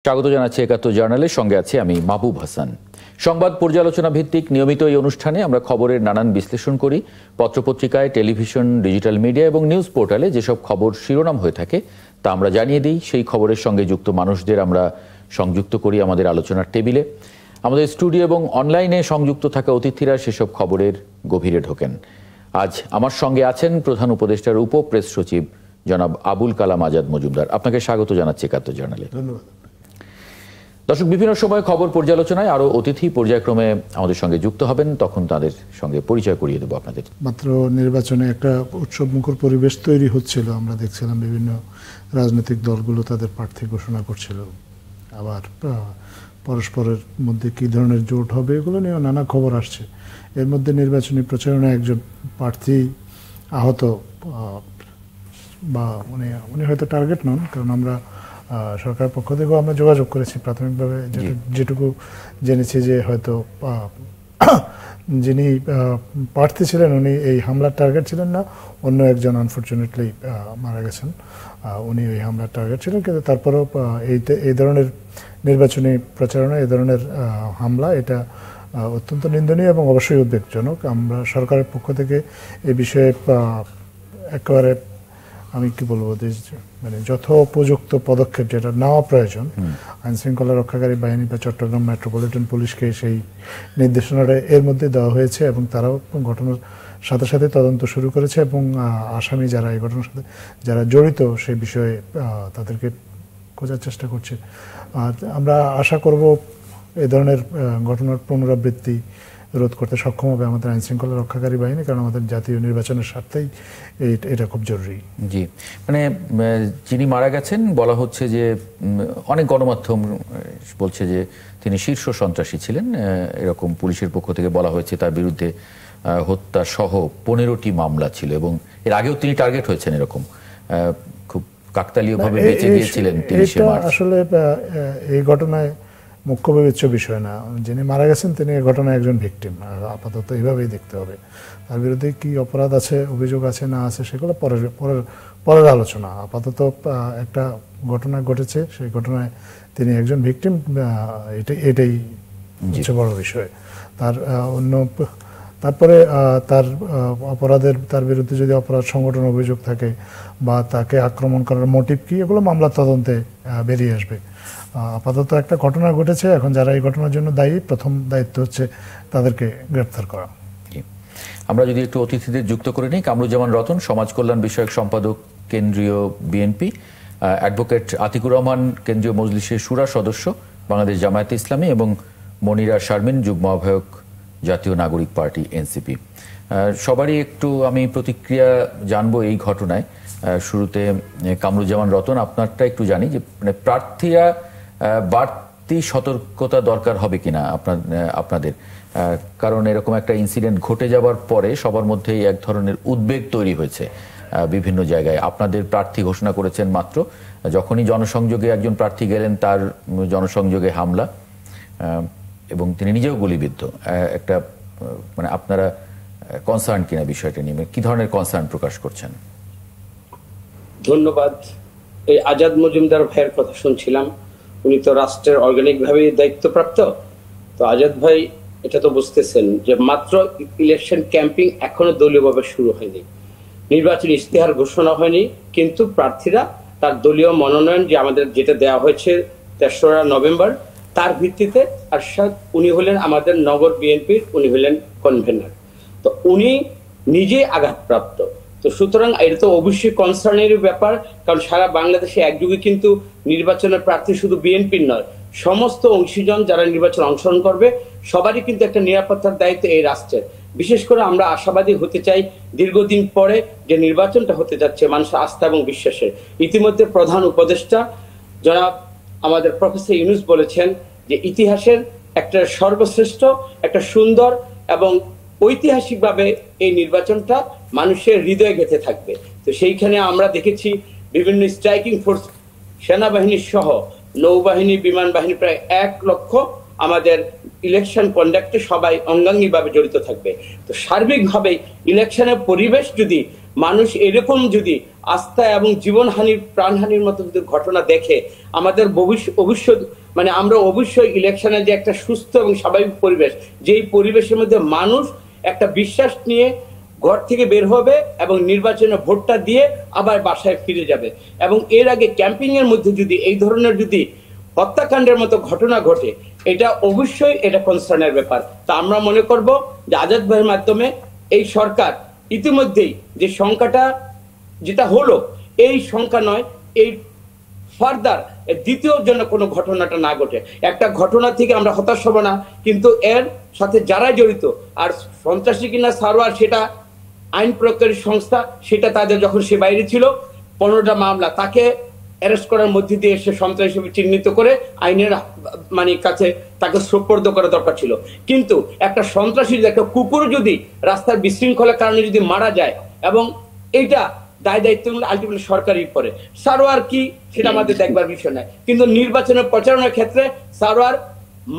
স্বাগত জানাচ্ছি একাত্তর জার্নালের সঙ্গে আছে আমি মাহবুব হাসান। সংবাদ পর্যালোচনা ভিত্তিক নিয়মিত এই অনুষ্ঠানে আমরা খবরের নানান বিশ্লেষণ করি। পত্রপত্রিকায়, টেলিভিশন, ডিজিটাল মিডিয়া এবং নিউজ পোর্টালে যেসব খবর শিরোনাম হয়ে থাকে তা আমরা জানিয়ে দিই। সেই খবরের সঙ্গে যুক্ত মানুষদের আমরা সংযুক্ত করি আমাদের আলোচনার টেবিলে। আমাদের স্টুডিও এবং অনলাইনে সংযুক্ত থাকা অতিথিরা সেসব খবরের গভীরে ঢোকেন। আজ আমার সঙ্গে আছেন প্রধান উপদেষ্টার উপ প্রেস সচিব জনাব আবুল কালাম আজাদ মজুমদার। আপনাকে স্বাগত জানাচ্ছি একাত্তর জার্নালে। ধন্যবাদ। দর্শক, বিভিন্ন সময় খবর পর্যালোচনায় আরো অতিথি পর্যায়ক্রমে আমাদের সঙ্গে যুক্ত হবেন, তখন তাদের সঙ্গে পরিচয় করিয়ে দেবো আপনাদের। মাত্র নির্বাচনে একটা উৎসবমুখর পরিবেশ তৈরি হচ্ছিল, আমরা দেখছিলাম বিভিন্ন রাজনৈতিক দলগুলো তাদের প্রার্থী ঘোষণা করছিল, আবার পরস্পরের মধ্যে কী ধরনের জোট হবে এগুলো নিয়েও নানা খবর আসছে। এর মধ্যে নির্বাচনী প্রচারণায় একজন প্রার্থী আহত, বা উনি হয়তো টার্গেট নন, কারণ আমরা সরকারের পক্ষ থেকেও আমরা যোগাযোগ করেছি। প্রাথমিকভাবে যেটুকু জেনেছি যে হয়তো যিনি প্রার্থী ছিলেন উনি এই হামলার টার্গেট ছিলেন না, অন্য একজন আনফর্চুনেটলি মারা গেছেন, উনি ওই হামলার টার্গেট ছিলেন। কিন্তু তারপরেও এই ধরনের নির্বাচনী প্রচারণা, এই ধরনের হামলা, এটা অত্যন্ত নিন্দনীয় এবং অবশ্যই উদ্বেগজনক। আমরা সরকারের পক্ষ থেকে এই বিষয়ে একেবারে আমি কি বলবো, মানে যথোপযুক্ত পদক্ষেপ যেটা নেওয়া প্রয়োজন, আইন শৃঙ্খলা রক্ষাকারী বাহিনী বা চট্টগ্রাম মেট্রোপলিটন পুলিশকে সেই নির্দেশনাটা এর মধ্যে দেওয়া হয়েছে এবং তারাও ঘটনার সাথে সাথে তদন্ত শুরু করেছে এবং আসামি যারা এই ঘটনার সাথে যারা জড়িত সেই বিষয়ে তাদেরকে খোঁজার চেষ্টা করছে। আর আমরা আশা করব এ ধরনের ঘটনার পুনরাবৃত্তি রোধ করতে সক্ষম হবে আমাদের আইন শৃঙ্খলা রক্ষাকারী বাহিনী, কারণ আমাদের জাতীয় নির্বাচনের স্বার্থেই এটা খুব জরুরি। জি, মানে যিনি মারা গেছেন বলা হচ্ছে যে অনেক গণমাধ্যম বলছে যে তিনি শীর্ষ সন্ত্রাসী ছিলেন, এরকম পুলিশের পক্ষ থেকে বলা হয়েছে। তার বিরুদ্ধে হত্যা সহ 15টি মামলা ছিল এবং এর আগেও তিনি টার্গেট হয়েছেন, এরকম খুব কাকতালীয়ভাবে বেঁচে গিয়েছিলেন 30 মার্চ। আসলে এই ঘটনায় মুখ্য বিবেচ্য বিষয় না, যিনি মারা গেছেন তিনি এই ঘটনায় একজন ভিকটিম, আপাতত এইভাবেই দেখতে হবে। তার বিরুদ্ধে কি অপরাধ আছে, অভিযোগ আছে না আছে সেগুলো পরের আলোচনা। আপাতত একটা ঘটনা ঘটেছে, সেই ঘটনায় তিনি একজন ভিকটিম, এটাই হচ্ছে বড় বিষয়। তার তারপরে তার তার বিরুদ্ধে যদি অপরাধ সংগঠন অভিযোগ থাকে বা তাকে আক্রমণ করার মোটিভ কি, এগুলো মামলার তদন্তে বেরিয়ে আসবে। আপাতত একটা ঘটনা ঘটেছে, এখন যারা এই ঘটনার জন্য দায়ী, প্রথম দায়িত্ব হচ্ছে তাদেরকে গ্রেপ্তার করা। আমরা যদি একটু অতিথিদের যুক্ত করে নিই, কামরুজ্জামান রতন, সমাজ কল্যাণ বিষয়ক সম্পাদক, কেন্দ্রীয় বিএনপি; অ্যাডভোকেট আতিকুর রহমান, কেন্দ্রীয় মজলিসের শুরা সদস্য, বাংলাদেশ জামায়াতে ইসলামী; এবং মনিরা শারমিন, যুগ্ম আহ্বায়ক, জাতীয় নাগরিক পার্টি এনসিপি। সবারই একটু আমি প্রতিক্রিয়া জানবো এই ঘটনায়। শুরুতে কামরুজ্জামান রতন, আপনারটা একটু জানি যে মানে প্রার্থীরা বাড়তি সতর্কতা দরকার হবে কিনা আপনাদের, কারণ এরকম একটা ইনসিডেন্ট ঘটে যাবার পরে সবার মধ্যেই এক ধরনের উদ্বেগ তৈরি হয়েছে বিভিন্ন জায়গায়। আপনাদের প্রার্থী ঘোষণা করেছেন মাত্র, যখনই জনসংযোগে একজন প্রার্থী গেলেন তার জনসংযোগে হামলা এবং তিনি নিজেও গুলিবিদ্ধ। একটা মানে আপনারা কনসার্ন কিনা বিষয়টা নিয়ে, কি ধরনের কনসার্ন প্রকাশ করছেন? ধন্যবাদ। এই আজাদ মজুমদার ভাইয়ের কথা শুনছিলাম, উনি তো রাষ্ট্রের অর্গানিকভাবে দায়িত্বপ্রাপ্ত। তো আজাদ ভাই এটা তো বুঝতেছেন যে মাত্র ইলেকশন ক্যাম্পিং এখনো দলীয়ভাবে শুরু হয়নি, নির্বাচনী ইশতেহার ঘোষণা হয়নি, কিন্তু প্রার্থীরা তার দলীয় মনোনয়ন যে আমাদের যেটা দেওয়া হয়েছে 3রা নভেম্বর, তার ভিত্তিতে আরশাদ, উনি হলেন আমাদের নগর বিএনপির, উনি হলেন কনভেনার। তো উনি নিজে আঘাতপ্রাপ্ত। তো সুতরাং এটা তো অবশ্যই কনসার্নের ব্যাপার, কারণ সারা বাংলাদেশে একযুগে কিন্তু নির্বাচনের প্রার্থী শুধু বিএনপির নয়, সমস্ত অংশীজন যারা নির্বাচনে অংশগ্রহণ করবে সবারই কিন্তু একটা নিরাপত্তার দায়িত্ব এই রাষ্ট্রের। বিশেষ করে আমরা আশাবাদী হতে চাই দীর্ঘদিন পরে যে নির্বাচনটা হতে যাচ্ছে মানুষের আস্থা এবং বিশ্বাসের। ইতিমধ্যে প্রধান উপদেষ্টা জনাব আমাদের প্রফেসর ইউনূস বলেছেন যে ইতিহাসের একটা সর্বশ্রেষ্ঠ, একটা সুন্দর এবং ঐতিহাসিকভাবে এই নির্বাচনটা মানুষের হৃদয়ে গেঁথে থাকবে। তো সেইখানে আমরা দেখেছি বিভিন্ন স্ট্রাইকিং ফোর্স, সেনাবাহিনী সহ নৌবাহিনী, বিমান বাহিনী, প্রায় 1 লক্ষ আমাদের ইলেকশন কন্ডাক্টে সবাই অঙ্গাঙ্গিভাবে জড়িত থাকবে। তো সার্বিকভাবে ইলেকশনের পরিবেশ যদি মানুষ এরকম যদি আস্থা এবং জীবনহানির প্রাণহানির মতো যদি ঘটনা দেখে, আমাদের ভবিষ্যৎ মানে আমরা অবশ্যই ইলেকশনের যে একটা সুস্থ এবং স্বাভাবিক পরিবেশ, যেই পরিবেশের মধ্যে মানুষ একটা বিশ্বাস নিয়ে ঘর থেকে বের হবে এবং নির্বাচনে ভোটটা দিয়ে আবার বাসায় ফিরে যাবে। এবং এর আগে ক্যাম্পিং এর মধ্যে যদি এই ধরনের যদি হত্যাকাণ্ডের মতো ঘটনা ঘটে, এটা অবশ্যই এটা কনসার্নের ব্যাপার। তা আমরা মনে করব যে আজাদ ভাইয়ের মাধ্যমে এই সরকার ইতিমধ্যেই যে সংখ্যাটা যেটা হলো, এই সংখ্যা নয়, এই ফার্দার দ্বিতীয় জন্য কোনো ঘটনাটা না ঘটে। একটা ঘটনা থেকে আমরা হতাশ হব না, কিন্তু এর সাথে যারা জড়িত, আর সন্ত্রাসী কিনা সারোয়ার সেটা আইন প্রয়োগকারী সংস্থা, সেটা তাদের যখন সে বাইরে ছিল 15টা মামলা, তাকে অ্যারেস্ট করার মধ্যে দিয়ে সে সন্ত্রাসী হিসেবে চিহ্নিত করে আইনের মানে কাছে তাকে সোপর্দ করা দরকার ছিল। কিন্তু একটা সন্ত্রাসী, একটা কুকুর যদি রাস্তার বিশৃঙ্খলার কারণে যদি মারা যায়, এবং এইটা দায় দায়িত্ব আলটিমেটলি সরকারই পড়ে। সারোয়ার কি সেটা আমাদের দেখবার বিষয় নয়, কিন্তু নির্বাচনের প্রচারণার ক্ষেত্রে সারোয়ার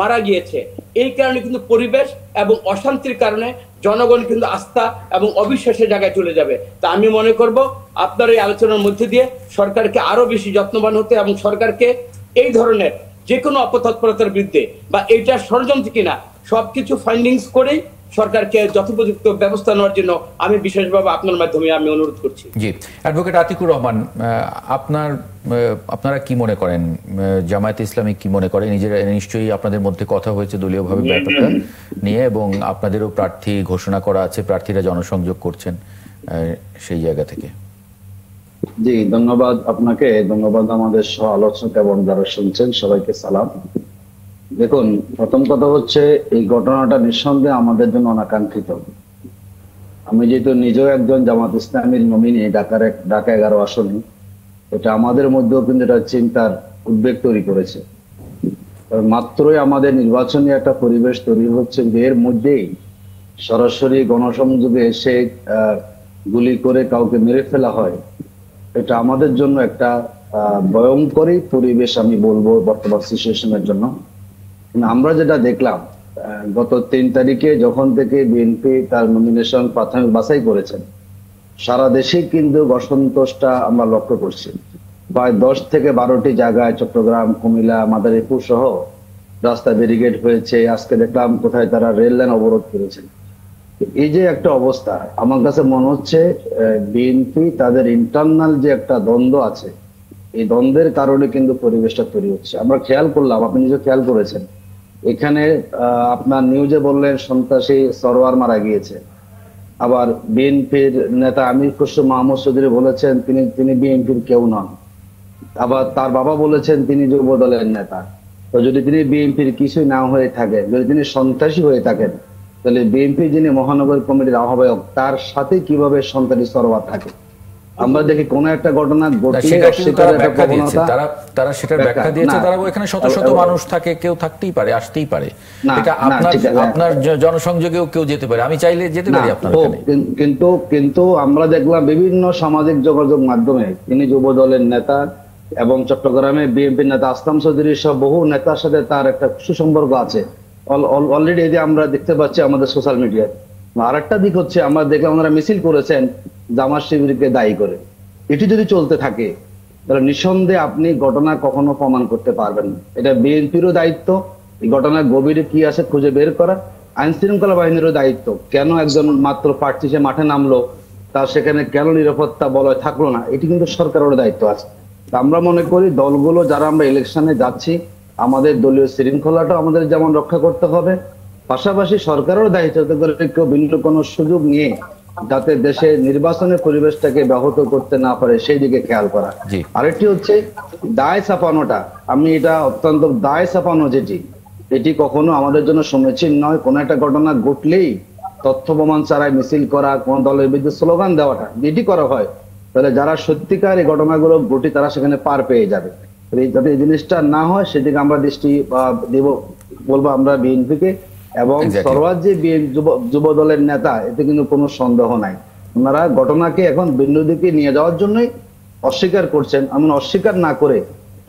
মারা গিয়েছে, এই কারণে কিন্তু পরিবেশ এবং অশান্তির কারণে জনগণ কিন্তু আস্থা এবং অবিশ্বাসের জায়গায় চলে যাবে। তা আমি মনে করব আপনার এই আলোচনার মধ্যে দিয়ে সরকারকে আরো বেশি যত্নবান হতে এবং সরকারকে এই ধরনের যে কোনো অপতৎপরতার বিরুদ্ধে বা এইটা ষড়যন্ত্র কিনা সবকিছু ফাইন্ডিংস করেই সরকারকে যথোপযুক্ত ব্যবস্থা নেওয়ার জন্য আমি বিশেষভাবে আপনার মাধ্যমে আমি অনুরোধ করছি। জি, অ্যাডভোকেট আতিকুর রহমান, আপনারা কি মনে করেন, জামায়াতে ইসলামী কি মনে করে? নিজেরা নিশ্চয়ই আপনাদের মধ্যে কথা হয়েছে দলীয়ভাবে ব্যাপারটা নিয়ে, এবং আপনাদেরও প্রার্থী ঘোষণা করা আছে, প্রার্থীরা জনসংযোগ করছেন সেই জায়গা থেকে। জি, ধন্যবাদ আপনাকে, ধন্যবাদ আমাদের সহ আলোচক এবং যারা শুনছেন সবাইকে সালাম। দেখুন, প্রথম কথা হচ্ছে এই ঘটনাটা নিঃসন্দেহে আমাদের জন্য অনাকাঙ্ক্ষিত। আমি যেহেতু নিজেও একজন জামাত ইসলামীর নমিনি ঢাকা 11 আসনে, এটা আমাদের মধ্যেও কিন্তু এটা চিন্তার উদ্বেগ তৈরি করেছে। মাত্রই আমাদের নির্বাচনী একটা পরিবেশ তৈরি হচ্ছে, যে এর মধ্যেই সরাসরি গণসংযোগে এসে গুলি করে কাউকে মেরে ফেলা হয়, এটা আমাদের জন্য একটা ভয়ঙ্করী পরিবেশ আমি বলবো বর্তমান সিচুয়েশনের জন্য। আমরা যেটা দেখলাম গত 3 তারিখে যখন থেকে বিএনপি তার নমিনেশন প্রাথমিক বাছাই করেছেন, সারা দেশে কিন্তু অসন্তোষটা আমরা লক্ষ্য করছি। প্রায় 10 থেকে 12টি জায়গায় চট্টগ্রাম, কুমিল্লা, মাদারীপুর সহ রাস্তা ব্যারিকেড হয়েছে। আজকে দেখলাম কোথায় তারা রেল লাইন অবরোধ করেছে। এই যে একটা অবস্থা, আমার কাছে মনে হচ্ছে বিএনপি তাদের ইন্টারনাল যে একটা দ্বন্দ্ব আছে, এই দ্বন্দ্বের কারণে কিন্তু পরিবেশটা তৈরি হচ্ছে। আমরা খেয়াল করলাম, আপনি নিজে খেয়াল করেছেন, এখানে আপনার নিউজে বললেন সন্ত্রাসী সরোয়ার মারা গিয়েছে। আবার বিএনপির নেতা আমির খসরু মাহমুদ চৌধুরী বলেছেন তিনি বিএনপির কেউ নন। আবার তার বাবা বলেছেন তিনি যুব দলের নেতা। তো যদি তিনি বিএনপির কিছুই না হয়ে থাকেন, যদি তিনি সন্ত্রাসী হয়ে থাকেন, তাহলে বিএনপি যিনি মহানগর কমিটির আহ্বায়ক, তার সাথে কিভাবে সন্ত্রাসী সরোয়ার থাকে? আমরা দেখি কোন একটা ঘটনা ঘটলে অস্বীকারের একটা প্রবণতা, তারা সেটার ব্যাখ্যা দিয়েছে। তারা এখানে শত শত মানুষ থাকে, কেউ থাকতেই পারে, আসতেই পারে, এটা আপনার জনসংযোগেও কেউ যেতে পারে, আমি চাইলে যেতে পারি আপনার এখানে। কিন্তু আমরা দেখলাম বিভিন্ন সামাজিক যোগাযোগ মাধ্যমে তিনি যুব দলের নেতা এবং চট্টগ্রামে বিএনপির নেতা আসলাম চৌধুরী সহ বহু নেতার সাথে তার একটা সুসম্পর্ক আছে অলরেডি, এই যে আমরা দেখতে পাচ্ছি আমাদের সোশ্যাল মিডিয়ায়। আর একটা দিক হচ্ছে, আমরা দেখলাম ওনারা মিছিল করেছেন জামাত শিবিরকে দায়ী করে। এটি যদি চলতে থাকে তাহলে নিঃসন্দেহে আপনি ঘটনা কখনো প্রমাণ করতে পারবেন না। এটা বিএনপিরও দায়িত্ব, এই ঘটনার গভীরে কি আছে খুঁজে বের করা, আইন শৃঙ্খলা বাহিনীরও দায়িত্ব। কেন একজন মাত্র প্রার্থী সে মাঠে নামলো, তার সেখানে কেন নিরাপত্তা বলয় থাকলো না, এটি কিন্তু সরকারেরও দায়িত্ব আছে। আমরা মনে করি দলগুলো যারা আমরা ইলেকশনে যাচ্ছি, আমাদের দলীয় শৃঙ্খলাটা আমাদের যেমন রক্ষা করতে হবে, পাশাপাশি সরকারেরও দায়িত্ব করে কেউ ভিন্ন কোনো সুযোগ নিয়ে যাতে দেশে নির্বাচনের পরিবেশটাকে ব্যাহত করতে না পারে সেই দিকে খেয়াল করা। আরেকটি হচ্ছে দায় চাপানোটা, আমি এটা অত্যন্ত দায় চাপানো এটি কখনো আমাদের জন্য সমীচীন নয়। কোন একটা ঘটনা ঘটলেই তথ্য প্রমাণ ছাড়াই মিছিল করা, কোন দলের বিরুদ্ধে স্লোগান দেওয়াটা, এটি করা হয় তাহলে যারা সত্যিকার এই ঘটনাগুলো ঘটি তারা সেখানে পার পেয়ে যাবে। যাতে এই জিনিসটা না হয় সেদিকে আমরা দৃষ্টি দেব, বলবো আমরা বিএনপিকে। এবং সরওয়ার যে যুব দলের নেতা, এতে কিন্তু কোনো সন্দেহ নাই, ওনারা ঘটনাকে এখন ভিন্ন দিকে নিয়ে যাওয়ার জন্যই অস্বীকার করছেন। আমি অস্বীকার না করে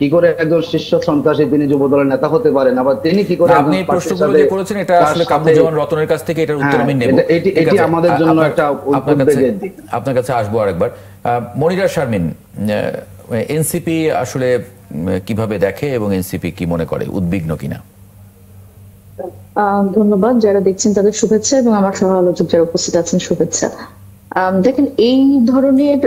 কি করে একজন শীর্ষ সন্ত্রাসী তিনি যুব দলের নেতা হতে পারেন, আবার তিনি কি করে আপনি এই প্রশ্নগুলো যে করেছেন এটা আসলে কামরুজ্জামান রতনের কাছ থেকে এটার উত্তর আমি নেব। এটি আমাদের জন্য একটা উদ্বেগের দিক। আপনার কাছে আসবো আরেকবার। মনিরা শারমিন, এনসিপি আসলে কিভাবে দেখে এবং এনসিপি কি মনে করে, উদ্বিগ্ন কিনা? ধন্যবাদ। যারা দেখছেন তাদের শুভেচ্ছা এবং আমার সহ আলোচক যারা উপস্থিত আছেন শুভেচ্ছা। দেখেন, এই ধরনের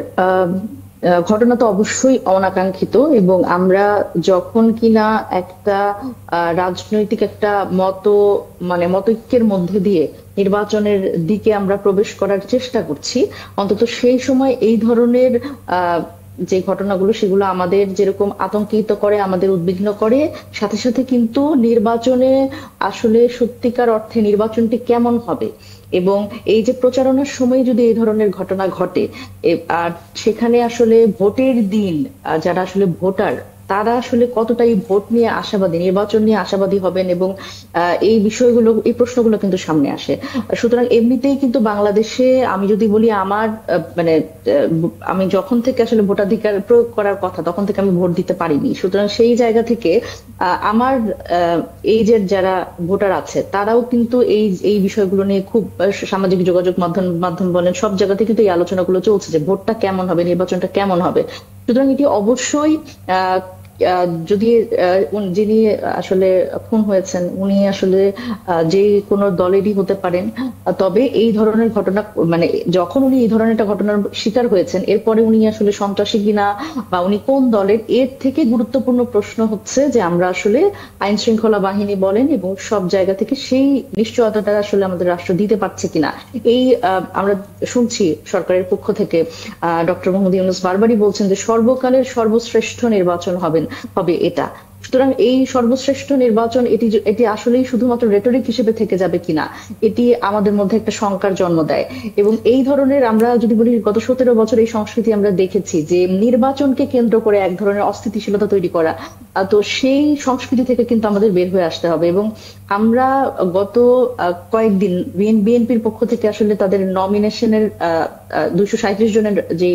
ঘটনা তো অবশ্যই অনাকাঙ্ক্ষিত, এবং আমরা যখন কিনা একটা রাজনৈতিক একটা মতৈক্যের মধ্যে দিয়ে নির্বাচনের দিকে আমরা প্রবেশ করার চেষ্টা করছি, অন্তত সেই সময় এই ধরনের যে ঘটনাগুলো সেগুলো আমাদের যেরকম আতঙ্কিত করে, আমাদের উদ্বিগ্ন করে, সাথে সাথে কিন্তু নির্বাচনে আসলে সত্যিকার অর্থে নির্বাচনটি কেমন হবে এবং এই যে প্রচারণার সময় যদি এই ধরনের ঘটনা ঘটে আর সেখানে আসলে ভোটের দিন যারা আসলে ভোটার তারা আসলে কতটাই ভোট নিয়ে আশাবাদী, নির্বাচন নিয়ে আশাবাদী হবেন, এবং এই বিষয়গুলো, এই প্রশ্নগুলো কিন্তু সামনে আসে। সুতরাং এমনিতেই কিন্তু বাংলাদেশে আমি যদি বলি আমার আমি যখন থেকে আসলে ভোটাধিকার প্রয়োগ করার কথা তখন থেকে আমি ভোট দিতে পারিনি। সুতরাং সেই জায়গা থেকে আমার এই যে যারা ভোটার আছে তারাও কিন্তু এই বিষয়গুলো নিয়ে খুব সামাজিক যোগাযোগ মাধ্যম বলেন সব জায়গাতে কিন্তু এই আলোচনাগুলো চলছে যে ভোটটা কেমন হবে, নির্বাচনটা কেমন হবে। সুতরাং এটি অবশ্যই যদি যিনি আসলে খুন হয়েছেন উনি আসলে যে কোনো দলেরই হতে পারেন, তবে এই ধরনের ঘটনা যখন উনি এই ধরনের একটা ঘটনার শিকার হয়েছেন এরপরে উনি আসলে সন্ত্রাসী কিনা বা উনি কোন দলের, এর থেকে গুরুত্বপূর্ণ প্রশ্ন হচ্ছে যে আমরা আসলে আইন শৃঙ্খলা বাহিনী বলেন এবং সব জায়গা থেকে সেই নিশ্চয়তাটা আসলে আমাদের রাষ্ট্র দিতে পারছে কিনা। এই আমরা শুনছি সরকারের পক্ষ থেকে ডক্টর মোহাম্মদ ইউনূস বারবারই বলছেন যে সর্বকালের সর্বশ্রেষ্ঠ নির্বাচন হবে এটা। সুতরাং এই সর্বশ্রেষ্ঠ নির্বাচন এটি আসলেই শুধুমাত্র রেটরিক হিসেবে থেকে যাবে কিনা, এটি আমাদের মধ্যে একটা শঙ্কার জন্ম দেয়। এবং এই ধরনের আমরা যদি বলি গত 17 বছর এই সংস্কৃতি আমরা দেখেছি যে নির্বাচনকে কেন্দ্র করে এক ধরনের অস্থিতিশীলতা তৈরি করা, তো সেই সংস্কৃতি থেকে কিন্তু আমাদের বের হয়ে আসতে হবে। এবং আমরা গত কয়েকদিন বিএনপির পক্ষ থেকে আসলে তাদের নমিনেশনের 237 জনের যে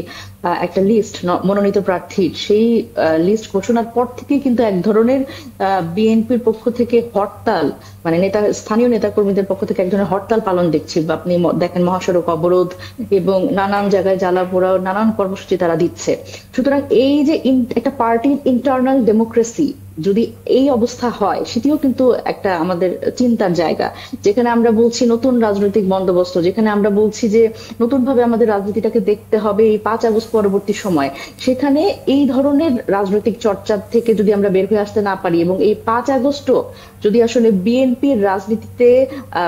একটা লিস্ট মনোনীত প্রার্থীর, সেই লিস্ট ঘোষণার পর থেকে কিন্তু এক ধরনের বিএনপির পক্ষ থেকে হরতাল, স্থানীয় নেতাকর্মীদের পক্ষ থেকে এক ধরনের হরতাল পালন দেখছি। আপনি দেখেন মহাসড়ক অবরোধ এবং নানান জায়গায় জ্বালাপোড়া, নানান কর্মসূচি তারা দিচ্ছে। সুতরাং এই যে একটা পার্টির ইন্টারনাল ডেমোক্রেসি যদি এই অবস্থা হয় সেটিও কিন্তু একটা আমাদের চিন্তার জায়গা, যেখানে আমরা বলছি নতুন রাজনৈতিক বন্দোবস্ত, যেখানে আমরা বলছি যে নতুন ভাবে আমাদের রাজনীতিটাকে দেখতে হবে এই 5 আগস্ট পরবর্তী সময়, সেখানে এই ধরনের রাজনৈতিক চর্চা থেকে যদি আমরা বের হয়ে আসতে না পারি এবং এই 5 আগস্টও যদি আসলে বিএনপির রাজনীতিতে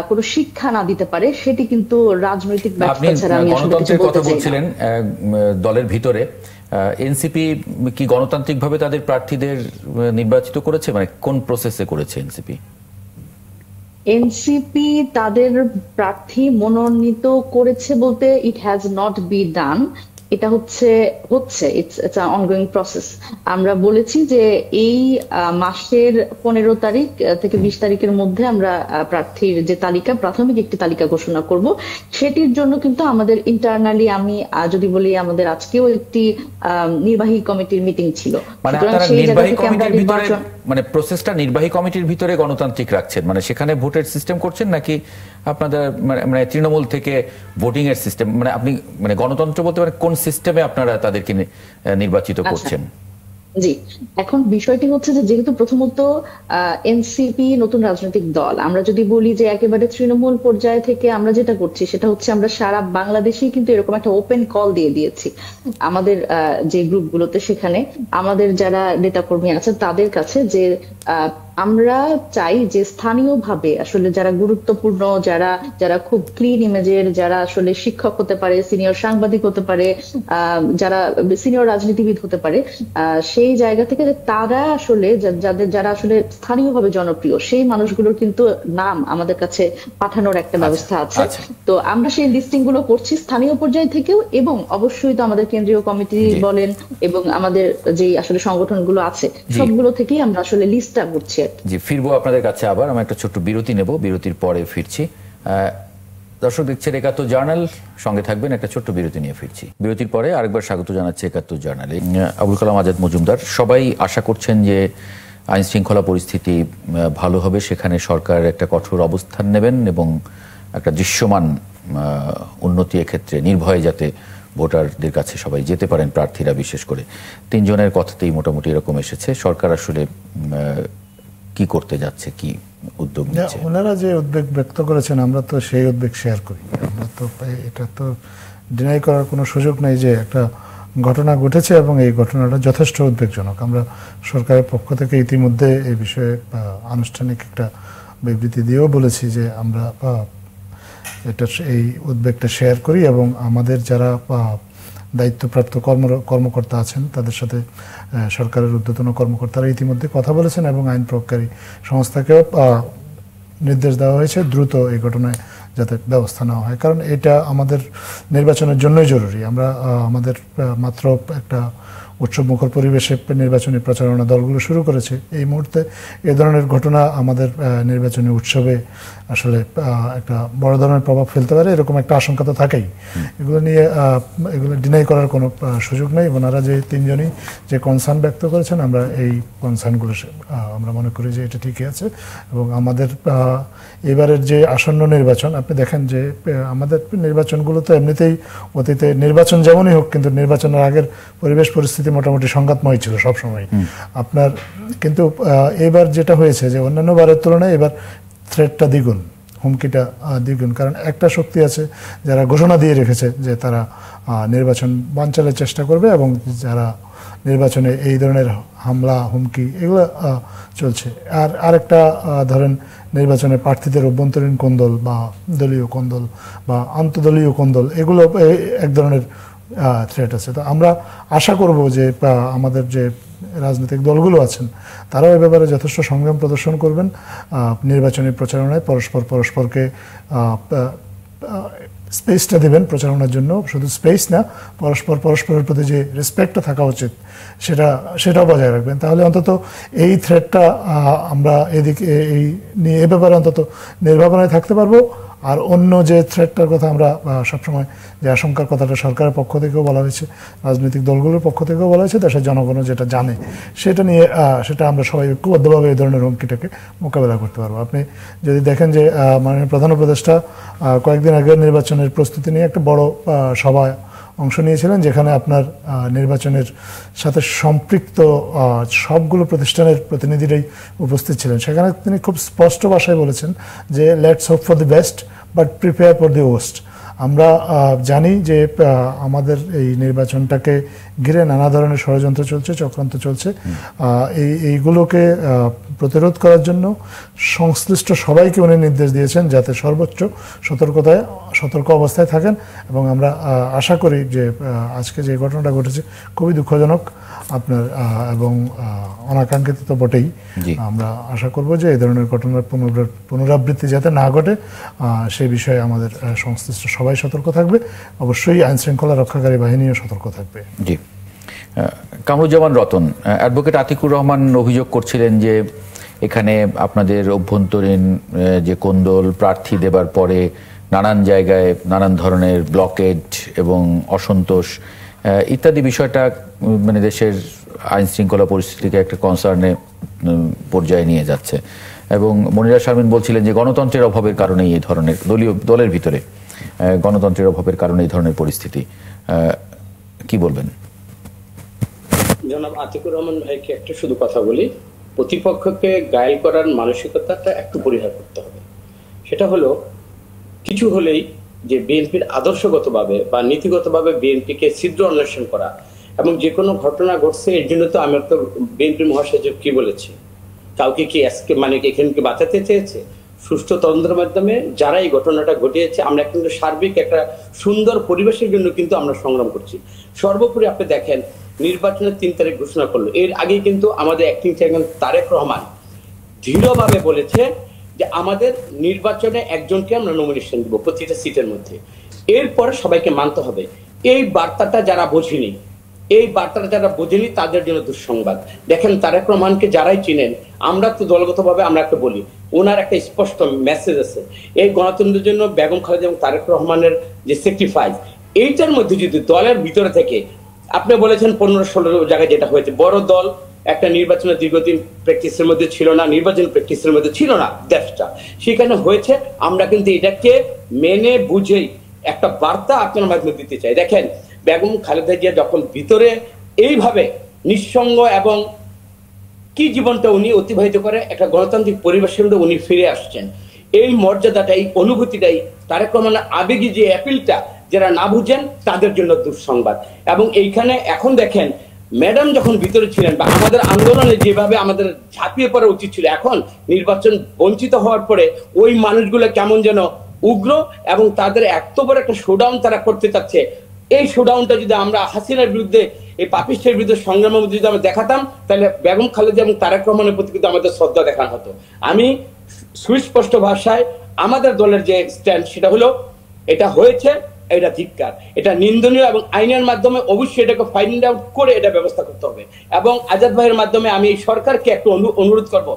কোনো শিক্ষা না দিতে পারে, সেটি কিন্তু রাজনৈতিক ব্যবস্থা ছাড়া আমি আসলে কিছু বলতে চাই না। দলের ভিতরে এনসিপি কি গণতান্ত্রিকভাবে তাদের প্রার্থীদের নির্বাচিত করেছে, কোন প্রসেসে করেছে এনসিপি তাদের প্রার্থী মনোনীত করেছে বলতে it has not be done, এটা হচ্ছে ইটস অনগোয়িং প্রসেস। আমরা বলেছি যে এই মাসের 15 তারিখ থেকে 20 তারিখের মধ্যে আমরা প্রার্থীর যে তালিকা, প্রাথমিক একটি তালিকা ঘোষণা করব। সেটির জন্য কিন্তু আমাদের ইন্টারনালি, আমি যদি বলি আমাদের আজকেও একটি নির্বাহী কমিটির মিটিং ছিল। প্রসেসটা নির্বাহী কমিটির ভিতরে গণতান্ত্রিক রাখছেন, সেখানে ভোটের সিস্টেম করছেন নাকি আপনাদের তৃণমূল থেকে ভোটিং এর সিস্টেম, আপনি গণতন্ত্র বলতে কোন সিস্টেমে আপনারা তাদেরকে নির্বাচিত করছেন? জি, এখন বিষয়টি হচ্ছে যে যেহেতু প্রথমত এনসিপি নতুন রাজনৈতিক দল, আমরা যদি বলি যে একেবারে তৃণমূল পর্যায়ে থেকে আমরা যেটা করছি সেটা হচ্ছে আমরা সারা বাংলাদেশেই কিন্তু এরকম একটা ওপেন কল দিয়ে দিয়েছি আমাদের যে গ্রুপগুলোতে, সেখানে আমাদের যারা নেতাকর্মী আছে তাদের কাছে যে আমরা চাই যে স্থানীয়ভাবে আসলে যারা গুরুত্বপূর্ণ, যারা খুব ক্লিন ইমেজের, যারা আসলে শিক্ষক হতে পারে, সিনিয়র সাংবাদিক হতে পারে, যারা সিনিয়র রাজনীতিবিদ হতে পারে, সেই জায়গা থেকে তারা আসলে যারা আসলে স্থানীয়ভাবে জনপ্রিয় সেই মানুষগুলোর কিন্তু নাম আমাদের কাছে পাঠানোর একটা ব্যবস্থা আছে। তো আমরা সেই লিস্টিং গুলো করছি স্থানীয় পর্যায় থেকেও, এবং অবশ্যই তো আমাদের কেন্দ্রীয় কমিটি বলেন এবং আমাদের যে আসলে সংগঠনগুলো আছে সবগুলো থেকেই আমরা আসলে লিস্টটা করছি। জি, ফিরবো আপনাদের কাছে আবার। আমরা একটা ছোট্ট বিরতি নেব, বিরতির পরে ফিরছি। দর্শক দেখছেন একাত্তর জার্নাল, সঙ্গে থাকবেন, একটা ছোট্ট বিরতি নিয়ে ফিরছি। বিরতির পরে আরেকবার স্বাগত জানাচ্ছি একাত্তর জার্নালে। আবুল কালাম আজাদ মজুমদার, সবাই আশা করছেন যে আইন শৃঙ্খলা পরিস্থিতি ভালো হবে, সেখানে সরকার একটা কঠোর অবস্থান নেবেন এবং একটা দৃশ্যমান উন্নতি এক্ষেত্রে নির্ভয়ে যাতে ভোটারদের কাছে সবাই যেতে পারেন, প্রার্থীরা বিশেষ করে। তিনজনের কথাতেই মোটামুটি এরকম এসেছে। সরকার আসলে কি করতে যাচ্ছে, কি উদ্যোগ নিচ্ছে? ওনারা যে উদ্বেগ ব্যক্ত করেছেন আমরা তো সেই উদ্বেগ শেয়ার করি। আমরা তো এটা তো ডিনাই করার কোনো সুযোগ নেই যে একটা ঘটনা ঘটেছে এবং এই ঘটনাটা যথেষ্ট উদ্বেগজনক। আমরা সরকারের পক্ষ থেকে ইতিমধ্যে এই বিষয়ে আনুষ্ঠানিক একটা বিবৃতি দিয়েও বলেছি যে আমরা এই উদ্বেগটা শেয়ার করি এবং আমাদের যারা দায়িত্বপ্রাপ্ত কর্মকর্তা আছেন তাদের সাথে সরকারের ঊর্ধ্বতন কর্মকর্তারা ইতিমধ্যে কথা বলেছেন এবং আইন প্রয়োগকারী সংস্থাকেও নির্দেশ দেওয়া হয়েছে দ্রুত এই ঘটনায় যাতে ব্যবস্থা নেওয়া হয়, কারণ এটা আমাদের নির্বাচনের জন্যই জরুরি। আমরা আমাদের মাত্র একটা উৎসব মুখর পরিবেশে নির্বাচনী প্রচারণা দলগুলো শুরু করেছে। এই মুহূর্তে এ ধরনের ঘটনা আমাদের নির্বাচনী উৎসবে আসলে একটা বড় ধরনের প্রভাব ফেলতে পারে, এরকম একটা আশঙ্কা তো থাকেই। এগুলো ডিনাই করার কোনো সুযোগ নেই। ওনারা যে তিনজনই যে কনসার্ন ব্যক্ত করেছেন, আমরা এই কনসার্নগুলো আমরা মনে করি যে এটা ঠিকই আছে। এবং আমাদের এবারের যে আসন্ন নির্বাচন, আপনি দেখেন যে আমাদের নির্বাচনগুলো তো এমনিতেই অতীতে নির্বাচন যেমনই হোক, কিন্তু নির্বাচনের আগের পরিবেশ পরিস্থিতি মোটামুটি সংঘাতময় ছিল সবসময় আপনার। কিন্তু এবার যেটা হয়েছে যে অন্যান্য বারের তুলনায় এবার থ্রেটটা দ্বিগুণ, হুমকিটা দ্বিগুণ। কারণ একটা শক্তি আছে যারা ঘোষণা দিয়ে রেখেছে যে তারা নির্বাচন বানচালের চেষ্টা করবে এবং যারা নির্বাচনে এই ধরনের হামলা হুমকি এগুলো চলছে। আর আরেকটা ধরেন নির্বাচনে প্রার্থীদের অভ্যন্তরীণ কোন্দল বা দলীয় কোন্দল বা আন্তদলীয় কোন্দল, এগুলো এক ধরনের থ্রেট আছে। তো আমরা আশা করব যে আমাদের যে রাজনৈতিক দলগুলো আছেন তারাও এ ব্যাপারে যথেষ্ট সংগ্রাম প্রদর্শন করবেন। নির্বাচনী প্রচারণায় পরস্পরকে স্পেসটা দেবেন প্রচারণার জন্য। শুধু স্পেস না, পরস্পরের প্রতি যে রেসপেক্টটা থাকা উচিত সেটাও বজায় রাখবেন। তাহলে অন্তত এই থ্রেটটা আমরা এ ব্যাপারে অন্তত নির্ভাবনায় থাকতে পারবো। আর অন্য যে থ্রেটটার কথা আমরা সবসময় যে আশঙ্কার কথাটা সরকারের পক্ষ থেকেও বলা হয়েছে, রাজনৈতিক দলগুলোর পক্ষ থেকেও বলা হয়েছে, দেশের জনগণও যেটা জানে সেটা নিয়ে সেটা আমরা সবাই ঐক্যবদ্ধভাবে এই ধরনের হুমকিটাকে মোকাবেলা করতে পারবো। আপনি যদি দেখেন যে মাননীয় প্রধান উপদেষ্টা কয়েকদিন আগে নির্বাচনের প্রস্তুতি নিয়ে একটা বড় সভায় অংশ নিয়েছিলেন, যেখানে আপনার নির্বাচনের সাথে সম্পৃক্ত সবগুলো প্রতিষ্ঠানের প্রতিনিধিরাই উপস্থিত ছিলেন। সেখানে তিনি খুব স্পষ্ট ভাষায় বলেছেন যে let's hope for the best but prepare for the worst. আমরা জানি যে আমাদের এই নির্বাচনটাকে ঘিরে নানা ধরনের ষড়যন্ত্র চলছে, চক্রান্ত চলছে। এইগুলোকে প্রতিরোধ করার জন্য সংশ্লিষ্ট সবাইকে উনি নির্দেশ দিয়েছেন যাতে সর্বোচ্চ সতর্ক অবস্থায় থাকেন। এবং আমরা আশা করি যে আজকে যে ঘটনাটা ঘটেছে খুবই দুঃখজনক আপনার এবং অনাকাঙ্ক্ষিত তো বটেই। আমরা আশা করব যে এই ধরনের ঘটনার পুনরাবৃত্তি যাতে না ঘটে সেই বিষয়ে আমাদের সংশ্লিষ্ট সবাই সতর্ক থাকবে। অবশ্যই আইন শৃঙ্খলা রক্ষাকারী বাহিনীও সতর্ক থাকবে। জি, কামরুজ্জামান রতন, অ্যাডভোকেট আতিকুর রহমান অভিযোগ করছিলেন যে এখানে আপনাদের অভ্যন্তরীণ যে কোন্দল, প্রার্থী দেবার পরে নানান জায়গায় নানান ধরনের ব্লকেড এবং অসন্তোষ ইত্যাদি বিষয়টা মানে দেশের আইন শৃঙ্খলা পরিস্থিতিকে একটা কনসার্নে পর্যায়ে নিয়ে যাচ্ছে। এবং মনিরা শারমিন বলছিলেন যে গণতন্ত্রের অভাবের কারণেই এই ধরনের দলের ভিতরে গণতন্ত্রের অভাবের কারণে এই ধরনের পরিস্থিতি। কি বলবেন? জনাব আতিকুর রহমান ভাইকে একটা শুধু কথা বলি, প্রতিপক্ষকে গায়েল করার মানসিকতাটা একটু পরিহার করতে হবে। সেটা হলো কিছু হলেই যে বিএনপির আদর্শগতভাবে বা নীতিগতভাবে বিএনপিকে ছিদ্র অন্বেষণ করা এবং যে কোনো ঘটনা ঘটছে এর জন্য তো আমি তো বিএনপির মহাসচিব কি বলেছি, কাউকে কি আজকে মানে এখানকে বাঁচাতে চেয়েছে? সুষ্ঠু তদন্তের মাধ্যমে যারা এই ঘটনাটা ঘটিয়েছে আমরা কিন্তু সার্বিক একটা সুন্দর পরিবেশের জন্য কিন্তু আমরা সংগ্রাম করছি। সর্বোপরি আপনি দেখেন নির্বাচনের 3 তারিখ ঘোষণা করলো, এর আগে কিন্তু আমাদের অ্যাক্টিং চেয়ারম্যান তারেক রহমান দৃঢ়ভাবে বলেছে যে আমাদের নির্বাচনে একজনকে আমরা নমিনেশন দিব প্রতিটা সিটের মধ্যে। এরপরে সবাইকে মানতে হবে। এই বার্তাটা যারা বোঝেনি তাদের জন্য দুঃসংবাদ। দেখেন তারেক রহমানকে যারাই চিনেন, আমরা তো দলগতভাবে আমরা একটা বলি ওনার একটা স্পষ্ট মেসেজ আছে। এই গণতন্ত্রের জন্য বেগম খালেদা এবং তারেক রহমানের যে স্যাক্রিফাইস, এইটার মধ্যে যদি দলের ভিতরে থেকে, আপনি বলেছেন 15-16 জায়গায় যেটা হয়েছে, বড় দল একটা নির্বাচনের দীর্ঘদিন প্র্যাকটিসের মধ্যে ছিল না, নির্বাচন প্র্যাকটিসের মধ্যে ছিল না দেশটা, সেখানে হয়েছে। আমরা কিন্তু এটাকে মেনে বুঝেই একটা বার্তা আপনার মাধ্যমে দিতে চাই। দেখেন, বেগম খালেদা জিয়া যখন ভিতরে এইভাবে নিঃসঙ্গ এবং কি জীবনটা উনি অতিবাহিত করে একটা গণতান্ত্রিক পরিবেশের মধ্যে উনি ফিরে আসছেন, এই মর্যাদাটা, এই অনুভূতিটাই, তারেক রহমানের আবেগী যে অ্যাপিলটা যারা না বুঝেন তাদের জন্য দুঃসংবাদ। এবং এইখানে এখন দেখেন, ম্যাডাম যখন ভিতরে ছিলেন বা আমাদের আন্দোলনে যেভাবে আমাদের ঝাঁপিয়ে পড়া উচিত ছিল, এখন নির্বাচন বঞ্চিত হওয়ার পরে ওই মানুষগুলো কেমন যেন উগ্র এবং তাদের এত বড় একটা শোডাউন তারা করতে চাচ্ছে। এই শোডাউনটা যদি আমরা হাসিনার বিরুদ্ধে, এই পাপিষ্টের বিরুদ্ধে সংগ্রামের মধ্যে যদি আমরা দেখাতাম, তাহলে বেগম খালেদা এবং তারেক রহমানের প্রতি কিন্তু আমাদের শ্রদ্ধা দেখানো হতো। আমি সুস্পষ্ট ভাষায় আমাদের দলের যে স্ট্যান্ড সেটা হলো, এটা হয়েছে, এটা ধিক্কার, এটা নিন্দনীয় এবং আইনের মাধ্যমে অবশ্যই এটাকে ফাইন্ড আউট করে এটা ব্যবস্থা করতে হবে। এবং আজাদ ভাইয়ের মাধ্যমে আমি এই সরকারকে একটা অনুরোধ করব,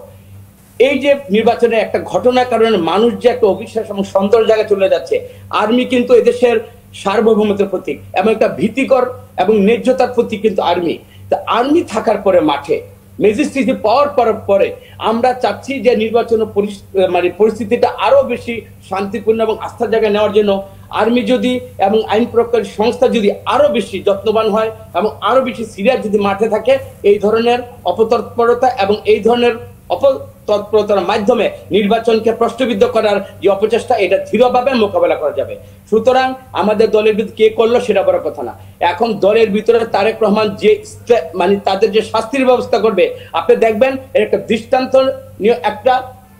এই যে নির্বাচনের একটা ঘটনার কারণে মানুষ যে একটা অবিশ্বাস এবং সন্দেহ জায়গায় চলে যাচ্ছে, আর্মি কিন্তু এদেশের সার্বভৌমত্বের প্রতীক এবং একটা ভীতিকর এবং ন্যায্যতার প্রতীক কিন্তু আর্মি। তা আর্মি থাকার পরে মাঠে ম্যাজিস্ট্রেসি পাওয়ার পরে আমরা চাচ্ছি যে নির্বাচনের পরিস্থিতিটা আরো বেশি শান্তিপূর্ণ এবং আস্থার জায়গায় নেওয়ার জন্য আর্মি যদি এবং আইন প্রয়োগকারী সংস্থা যদি আরো বেশি যত্নবান হয় এবং আরো বেশি সিরিয়াস যদি মাঠে থাকে, এই ধরনের অপতৎপরতা এবং এই ধরনের অপতৎপরতার মাধ্যমে নির্বাচনকে প্রশ্নবিদ্ধ করার যে অপচেষ্টা, এটা দৃঢ়ভাবে মোকাবেলা করা যাবে। সুতরাং আমাদের দলের ভিতরে কে করলো সেটা বড় কথা না, এখন দলের ভিতরে তারেক রহমান যে তাদের যে শাস্তির ব্যবস্থা করবে, আপনি দেখবেন এর একটা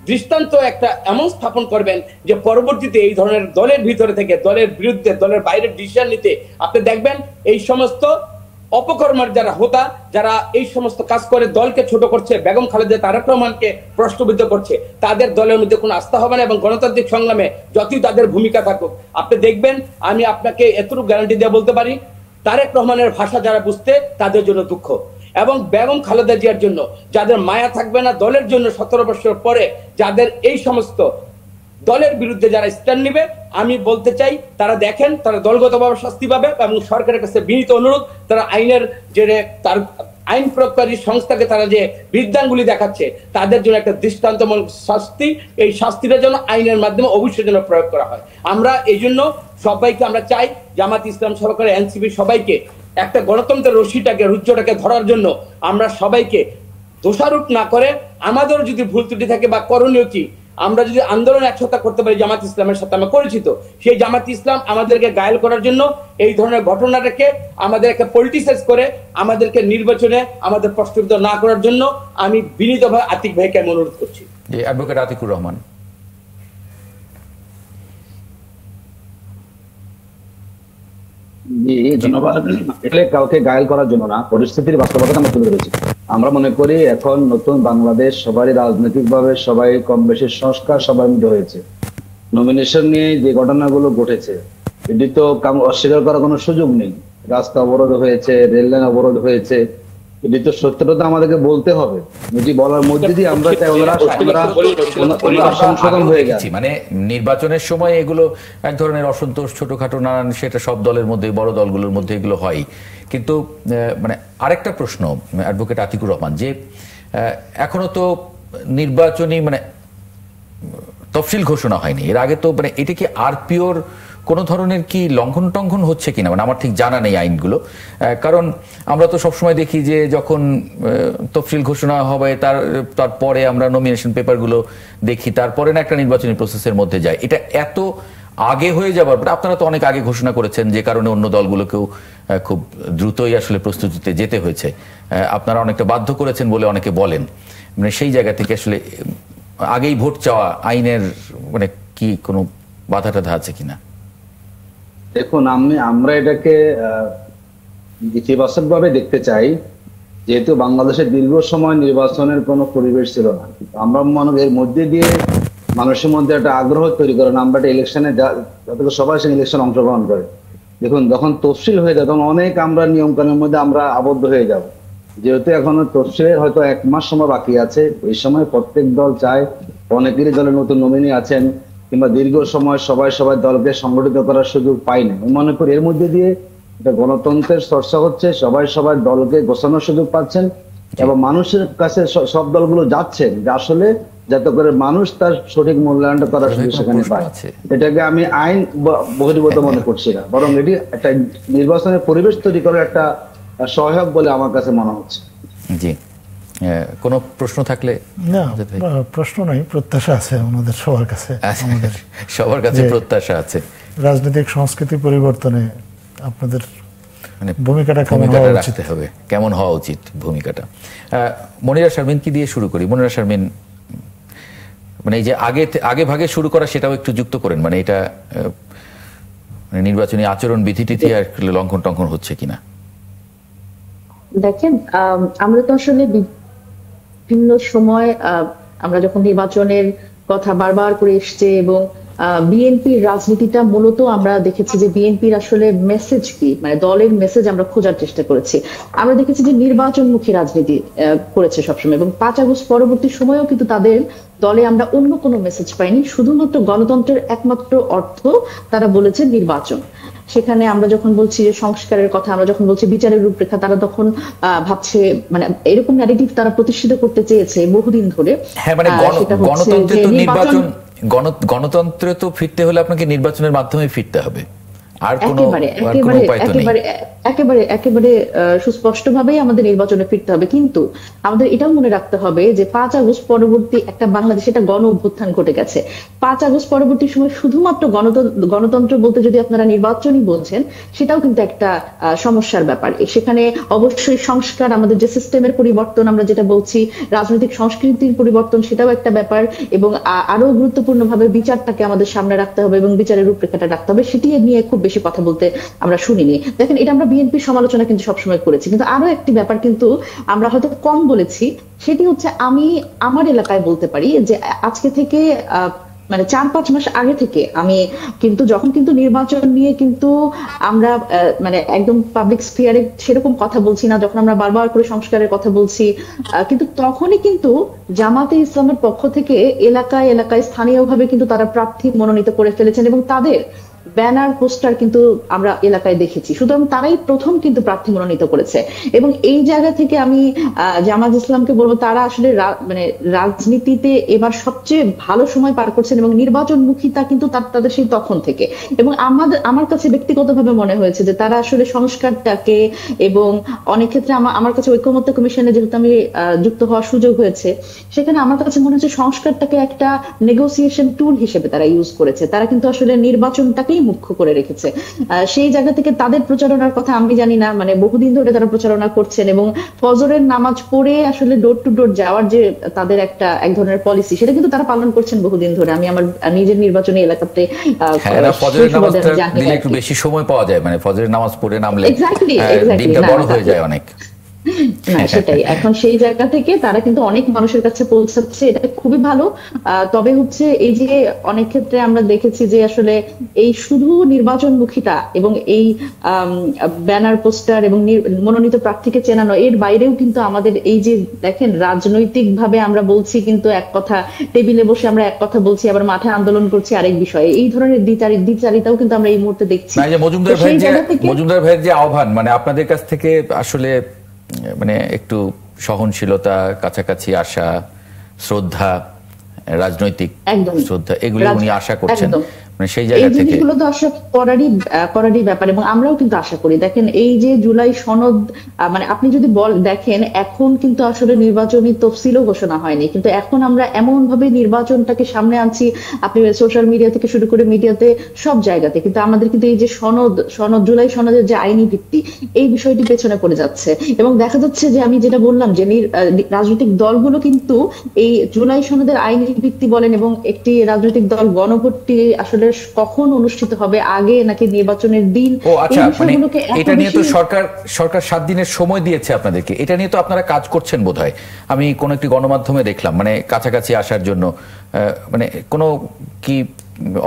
দৃষ্টান্ত একটা এমন স্থাপন করবেন যে পরবর্তীতে এই ধরনের দলের ভিতরে থেকে দলের বিরুদ্ধে, দলের বাইরে ডিসিশন নিতে আপনি দেখবেন এই সমস্ত অপকর্মের যারা হোতা, যারা এই সমস্ত কাজ করে দলকে ছোট করছে, বেগম খালেদা তারেক রহমানকে প্রশ্নবিদ্ধ করছে, তাদের দলের মধ্যে কোনো আস্থা হবে না এবং গণতান্ত্রিক সংগ্রামে যতই তাদের ভূমিকা থাকুক, আপনি দেখবেন, আমি আপনাকে এতটুকু গ্যারান্টি দিয়ে বলতে পারি, তারেক রহমানের ভাষা যারা বুঝতে তাদের জন্য দুঃখ, এবং বেগম খালেদা জিয়ার জন্য যাদের মায়া থাকবে না দলের জন্য 17 বছর পরে, যাদের এই সমস্ত দলের বিরুদ্ধে যারা স্ট্যান্ড নিবে, আমি বলতে চাই তারা দেখেন, তারা দলগতভাবে শাস্তি পাবে এবং সরকারের কাছে বিনীত অনুরোধ, তারা আইনের যে তার আইন প্রয়োগকারী সংস্থাকে তারা যে বিদ্যাঙ্গুলি দেখাচ্ছে, তাদের জন্য একটা দৃষ্টান্তমূলক শাস্তি, এই শাস্তিটা যেন আইনের মাধ্যমে অবশ্যই যেন প্রয়োগ করা হয়। আমরা এই জন্য সবাইকে আমরা চাই, জামাত ইসলাম সরকার, এনসিপি সবাইকে একটা গণতন্ত্রের রুজ্জটাকে ধরার জন্য আমরা সবাইকে দোষারোপ না করে, আমাদের যদি ভুল ত্রুটি থাকে বা করণীয় কি, আমরা যদি আন্দোলন একসাথে করতে পারি জামাত ইসলামের সাথে, আমরা পরিচিত সেই জামাত ইসলাম আমাদেরকে ঘায়েল করার জন্য, এই ধরনের ঘটনাটাকে আমাদেরকে পলিটিসাইজ করে আমাদেরকে নির্বাচনে আমাদের প্রশ্নবিদ্ধ না করার জন্য আমি বিনীতভাবে আতিক ভাইকে আমি অনুরোধ করছি। অ্যাডভোকেট আতিকুর রহমান। জি ধন্যবাদ। এটা কাউকে ঘায়েল করার জন্য না, পরিস্থিতির বাস্তবতা আমরা তুলে ধরেছি। আমরা মনে করি এখন নতুন বাংলাদেশ, সবারই রাজনৈতিকভাবে সবাই কম বেশি সংস্কার সবার মধ্যে হয়েছে। নমিনেশন নিয়ে যে ঘটনাগুলো ঘটেছে এটি তো অস্বীকার করার কোনো সুযোগ নেই। রাস্তা অবরোধ হয়েছে, রেল লাইন অবরোধ হয়েছে, এটি তো সত্যটা আমাদেরকে বলতে হবে। যদি বলার মধ্যে দিয়ে আমরা সংশোধন হয়ে গেছে, মানে নির্বাচনের সময় এগুলো এক ধরনের অসন্তোষ, ছোটখাটো নানান, সেটা সব দলের মধ্যে, বড় দলগুলোর মধ্যে এগুলো হয়। কিন্তু মানে আরেকটা প্রশ্ন অ্যাডভোকেট আতিকুর রহমান, যে এখনো তো নির্বাচনী মানে তফসিল ঘোষণা হয়নি, এর আগে তো মানে এটা কি আরপিওর কোনো ধরনের কি লঙ্ঘন টঙ্ঘন হচ্ছে কিনা, মানে আমার ঠিক জানা নেই আইনগুলো। কারণ আমরা তো সবসময় দেখি যে যখন তফসিল ঘোষণা হবে তারপরে আমরা নমিনেশন পেপারগুলো দেখি, তারপরে না একটা নির্বাচনী প্রসেসের মধ্যে যায়। এটা এত আগে হয়ে যাবার পরে, আপনারা তো অনেক আগে ঘোষণা করেছেন, যে কারণে অন্য দলগুলোকেও খুব দ্রুতই আসলে প্রস্তুতিতে যেতে হয়েছে, আপনারা অনেকটা বাধ্য করেছেন বলে অনেকে বলেন। মানে সেই জায়গা থেকে আসলে আগেই ভোট চাওয়া আইনের মানে কি কোনো বাধা টাধা আছে কিনা? দেখুন, আমরা এটাকে ইতিবাচক ভাবে দেখতে চাই, যেহেতু বাংলাদেশে দীর্ঘ সময় নির্বাচনের কোনো পরিবেশ ছিল না। আমরা এর মধ্যে দিয়ে মানুষের মধ্যে একটা আগ্রহ তৈরি করেন, আমরা একটা ইলেকশনে যাতে সবাই সে ইলেকশন অংশগ্রহণ করে। দেখুন, যখন তফসিল হয়ে যায় তখন অনেক আমরা নিয়ম কানুনের মধ্যে আমরা আবদ্ধ হয়ে যাব। যেহেতু এখনো তফসিলের হয়তো 1 মাস সময় বাকি আছে, এই সময় প্রত্যেক দল চায় অনেকেরই দলে নতুন নমিনি আছেন, কিংবা দীর্ঘ সময় সবাই দলকে সংগঠিত করার সুযোগ পায়নি। আমি মনে করি এর মধ্যে দিয়ে এটা গণতন্ত্রের চর্চা হচ্ছে, সবাই দলকে গোছানোর সুযোগ পাচ্ছেন এবং মানুষের কাছে সব দলগুলো যাচ্ছেন যে আসলে যাতে করে মানুষ তার সঠিক মূল্যায়নটা করার সুযোগ সেখানে পায়। এটাকে আমি আইন বহির্ভূত মনে করছি না, বরং এটি একটা নির্বাচনের পরিবেশ তৈরি করার একটা সহায়ক বলে আমার কাছে মনে হচ্ছে। জি, কোনো প্রশ্ন থাকলে? না, প্রশ্ন নাই, প্রত্যাশা আছে আমাদের সবার কাছে। আমাদের সবার কাছে প্রত্যাশা আছে রাজনৈতিক সংস্কৃতি পরিবর্তনে আপনাদের মানে ভূমিকাটা রাখতে হবে, কেমন হওয়া উচিত ভূমিকাটা। মনিরা শারমিন কি দিয়ে শুরু করি? মনিরা শারমিন, মানে এই যে আগে ভাগে শুরু করা, সেটাও একটু যুক্ত করেন, মানে এটা মানে নির্বাচনী আচরণ বিধি-টিধি আর লঙ্ঘন টঙ্ঘন হচ্ছে কিনা। দেখেন, আমরা তো আসলে বিভিন্ন সময় আমরা যখন নির্বাচনের কথা বারবার করে এসছে এবং বিএনপির রাজনীতিটা মূলত আমরা দেখেছি যে বিএনপির আসলে মেসেজ কি, মানে দলের মেসেজ আমরা খোঁজার চেষ্টা করেছি। আমরা দেখেছি যে নির্বাচনমুখী রাজনীতি করেছে সবসময়, এবং 5 আগস্ট পরবর্তী সময়েও কিন্তু তাদের দলে আমরা অন্য কোনো মেসেজ পাইনি। শুধুমাত্র গণতন্ত্রের একমাত্র অর্থ তারা বলেছে নির্বাচন। সেখানে আমরা যখন বলছি যে সংস্কারের কথা, আমরা যখন বলছি বিচারের রূপরেখা, তারা তখন ভাবছে মানে এরকম ন্যারেটিভ তারা প্রতিষ্ঠিত করতে চেয়েছে বহুদিন ধরে। হ্যাঁ, মানে গণতন্ত্রে তো ফিরতে হলে আপনাকে নির্বাচনের মাধ্যমে ফিরতে হবে, আর কোনো উপায় তো নেই। একেবারে সুস্পষ্টভাবেই আমাদের নির্বাচনে ফিরতে হবে। কিন্তু আমাদের এটাও মনে রাখতে হবে যে 5 আগস্ট পরবর্তী একটা বাংলাদেশে একটা গণ অভ্যুত্থান ঘটে গেছে। 5 আগস্ট পরবর্তী সময় শুধুমাত্র গণতন্ত্র বলতে যদি আপনারা নির্বাচনই বলছেন, সেটাও কিন্তু একটা সমস্যার ব্যাপার। সেখানে অবশ্যই সংস্কার, আমাদের যে সিস্টেমের পরিবর্তন আমরা যেটা বলছি, রাজনৈতিক সংস্কৃতির পরিবর্তন, সেটাও একটা ব্যাপার। এবং আরো গুরুত্বপূর্ণভাবে বিচারটাকে আমাদের সামনে রাখতে হবে এবং বিচারের রূপরেখাটা রাখতে হবে। সেটি নিয়ে খুব বেশি কথা বলতে আমরা শুনিনি। দেখেন, এটা আমরা বিএনপির সমালোচনা কিন্তু সবসময় করেছি, কিন্তু আরো একটি ব্যাপার কিন্তু আমরা হয়তো কম বলেছি। সেটি হচ্ছে, আমি আমার এলাকায় বলতে পারি যে আজকে থেকে মানে 4-5 মাস আগে থেকে আমি কিন্তু যখন কিন্তু নির্বাচন নিয়ে কিন্তু আমরা মানে একদম পাবলিক স্ফিয়ারে সেরকম কথা বলছি না, যখন আমরা বারবার করে সংস্কারের কথা বলছি, কিন্তু তখনই কিন্তু জামাতে ইসলামের পক্ষ থেকে এলাকায় স্থানীয়ভাবে কিন্তু তারা প্রার্থী মনোনীত করে ফেলেছেন এবং তাদের ব্যানার পোস্টার কিন্তু আমরা এলাকায় দেখেছি। সুতরাং তারাই প্রথম কিন্তু প্রার্থী মনোনীত করেছে। এবং এই জায়গা থেকে আমি জামাত ইসলামকে বলবো, তারা আসলে মানে রাজনীতিতে এবার সবচেয়ে ভালো সময় পার করছেন এবং নির্বাচনমুখিতা কিন্তু তাদের সেই তখন থেকে। এবং আমার কাছে ব্যক্তিগতভাবে মনে হয়েছে যে তারা আসলে সংস্কারটাকে, এবং অনেক ক্ষেত্রে আমার কাছে ঐকমত্য কমিশনে যেহেতু আমি যুক্ত হওয়ার সুযোগ হয়েছে, সেখানে আমার কাছে মনে হচ্ছে সংস্কারটাকে একটা নেগোসিয়েশন টুল হিসেবে তারা ইউজ করেছে। তারা কিন্তু আসলে নির্বাচনটাকে মুখ্য করে রেখেছে। সেই জায়গা থেকে তাদের প্রচারণার কথা আমি জানি না, মানে বহুদিন ধরে তারা প্রচারণা করছেন এবং ফজরের নামাজ পড়ে আসলে ডোর টু ডোর যাওয়ার যে তাদের এক ধরনের পলিসি, সেটা কিন্তু তারা পালন করছেন বহুদিন ধরে। আমি আমার নিজের নির্বাচনী এলাকাতে ফজরের নামাজটা দিলে একটু বেশি সময় পাওয়া যায়, মানে ফজরের নামাজ পড়ে নামলে দিনটা বড় হয়ে যায় অনেক। না, সেটাই। এখন সেই জায়গা থেকে তারা কিন্তু অনেক মানুষের কাছে পৌঁছাচ্ছে, এটা খুবই ভালো। তবে হচ্ছে এই যে অনেক ক্ষেত্রে আমরা দেখেছি যে আসলে এই শুধু নির্বাচনমুখিতা এবং এই ব্যানার পোস্টার এবং মনোনীত প্রার্থীকে চেনানো, এর বাইরেও কিন্তু আমাদের এই যে দেখেন রাজনৈতিক ভাবে আমরা বলছি কিন্তু এক কথা, টেবিলে বসে আমরা এক কথা বলছি, আবার মাঠে আন্দোলন করছি আরেক বিষয়ে। এই ধরনের দ্বিচারিতাও কিন্তু আমরা এই মুহূর্তে দেখছি। মজুমদার ভাইয়ের যে আহ্বান, মানে আপনাদের কাছ থেকে আসলে মানে একটু সহনশীলতা, কাছাকাছি আসা, শ্রদ্ধা, রাজনৈতিক শ্রদ্ধা, এগুলো উনি আশা করছেন, মানে সেই জায়গা থেকে এইগুলো তো আশা করারই ব্যাপার এবং আমরাও কিন্তু আশা করি। দেখেন, এই যে জুলাই সনদ, মানে আপনি যদি দেখেন, এখন কিন্তু আসলে নির্বাচনী তফসিলও ঘোষণা হয়নি, কিন্তু এখন আমরা এমন ভাবে নির্বাচনটাকে সামনে আনছি, আপনি সোশ্যাল মিডিয়া থেকে শুরু করে মিডিয়াতে সব জায়গাতে কিন্তু আমাদের কিন্তু এই যে সনদ জুলাই সনদের যে আইনি ভিত্তি, এই বিষয়টি পেছনে পড়ে যাচ্ছে। এবং দেখা যাচ্ছে যে আমি যেটা বললাম যে রাজনৈতিক দলগুলো কিন্তু এই জুলাই সনদের আইনি ভিত্তি বলেন এবং একটি রাজনৈতিক দল গণভোটটি আসলে কখন অনুষ্ঠিত হবে, আগে নাকি নির্বাচনের দিন, এটা নিয়ে তো সরকার 7 দিনের সময় দিয়েছে আপনাদেরকে, এটা নিয়ে তো আপনারা কাজ করছেন বোধহয়। আমি কোন একটি গণমাধ্যমে দেখলাম, মানে কাছাকাছি আসার জন্য, মানে কোনো কি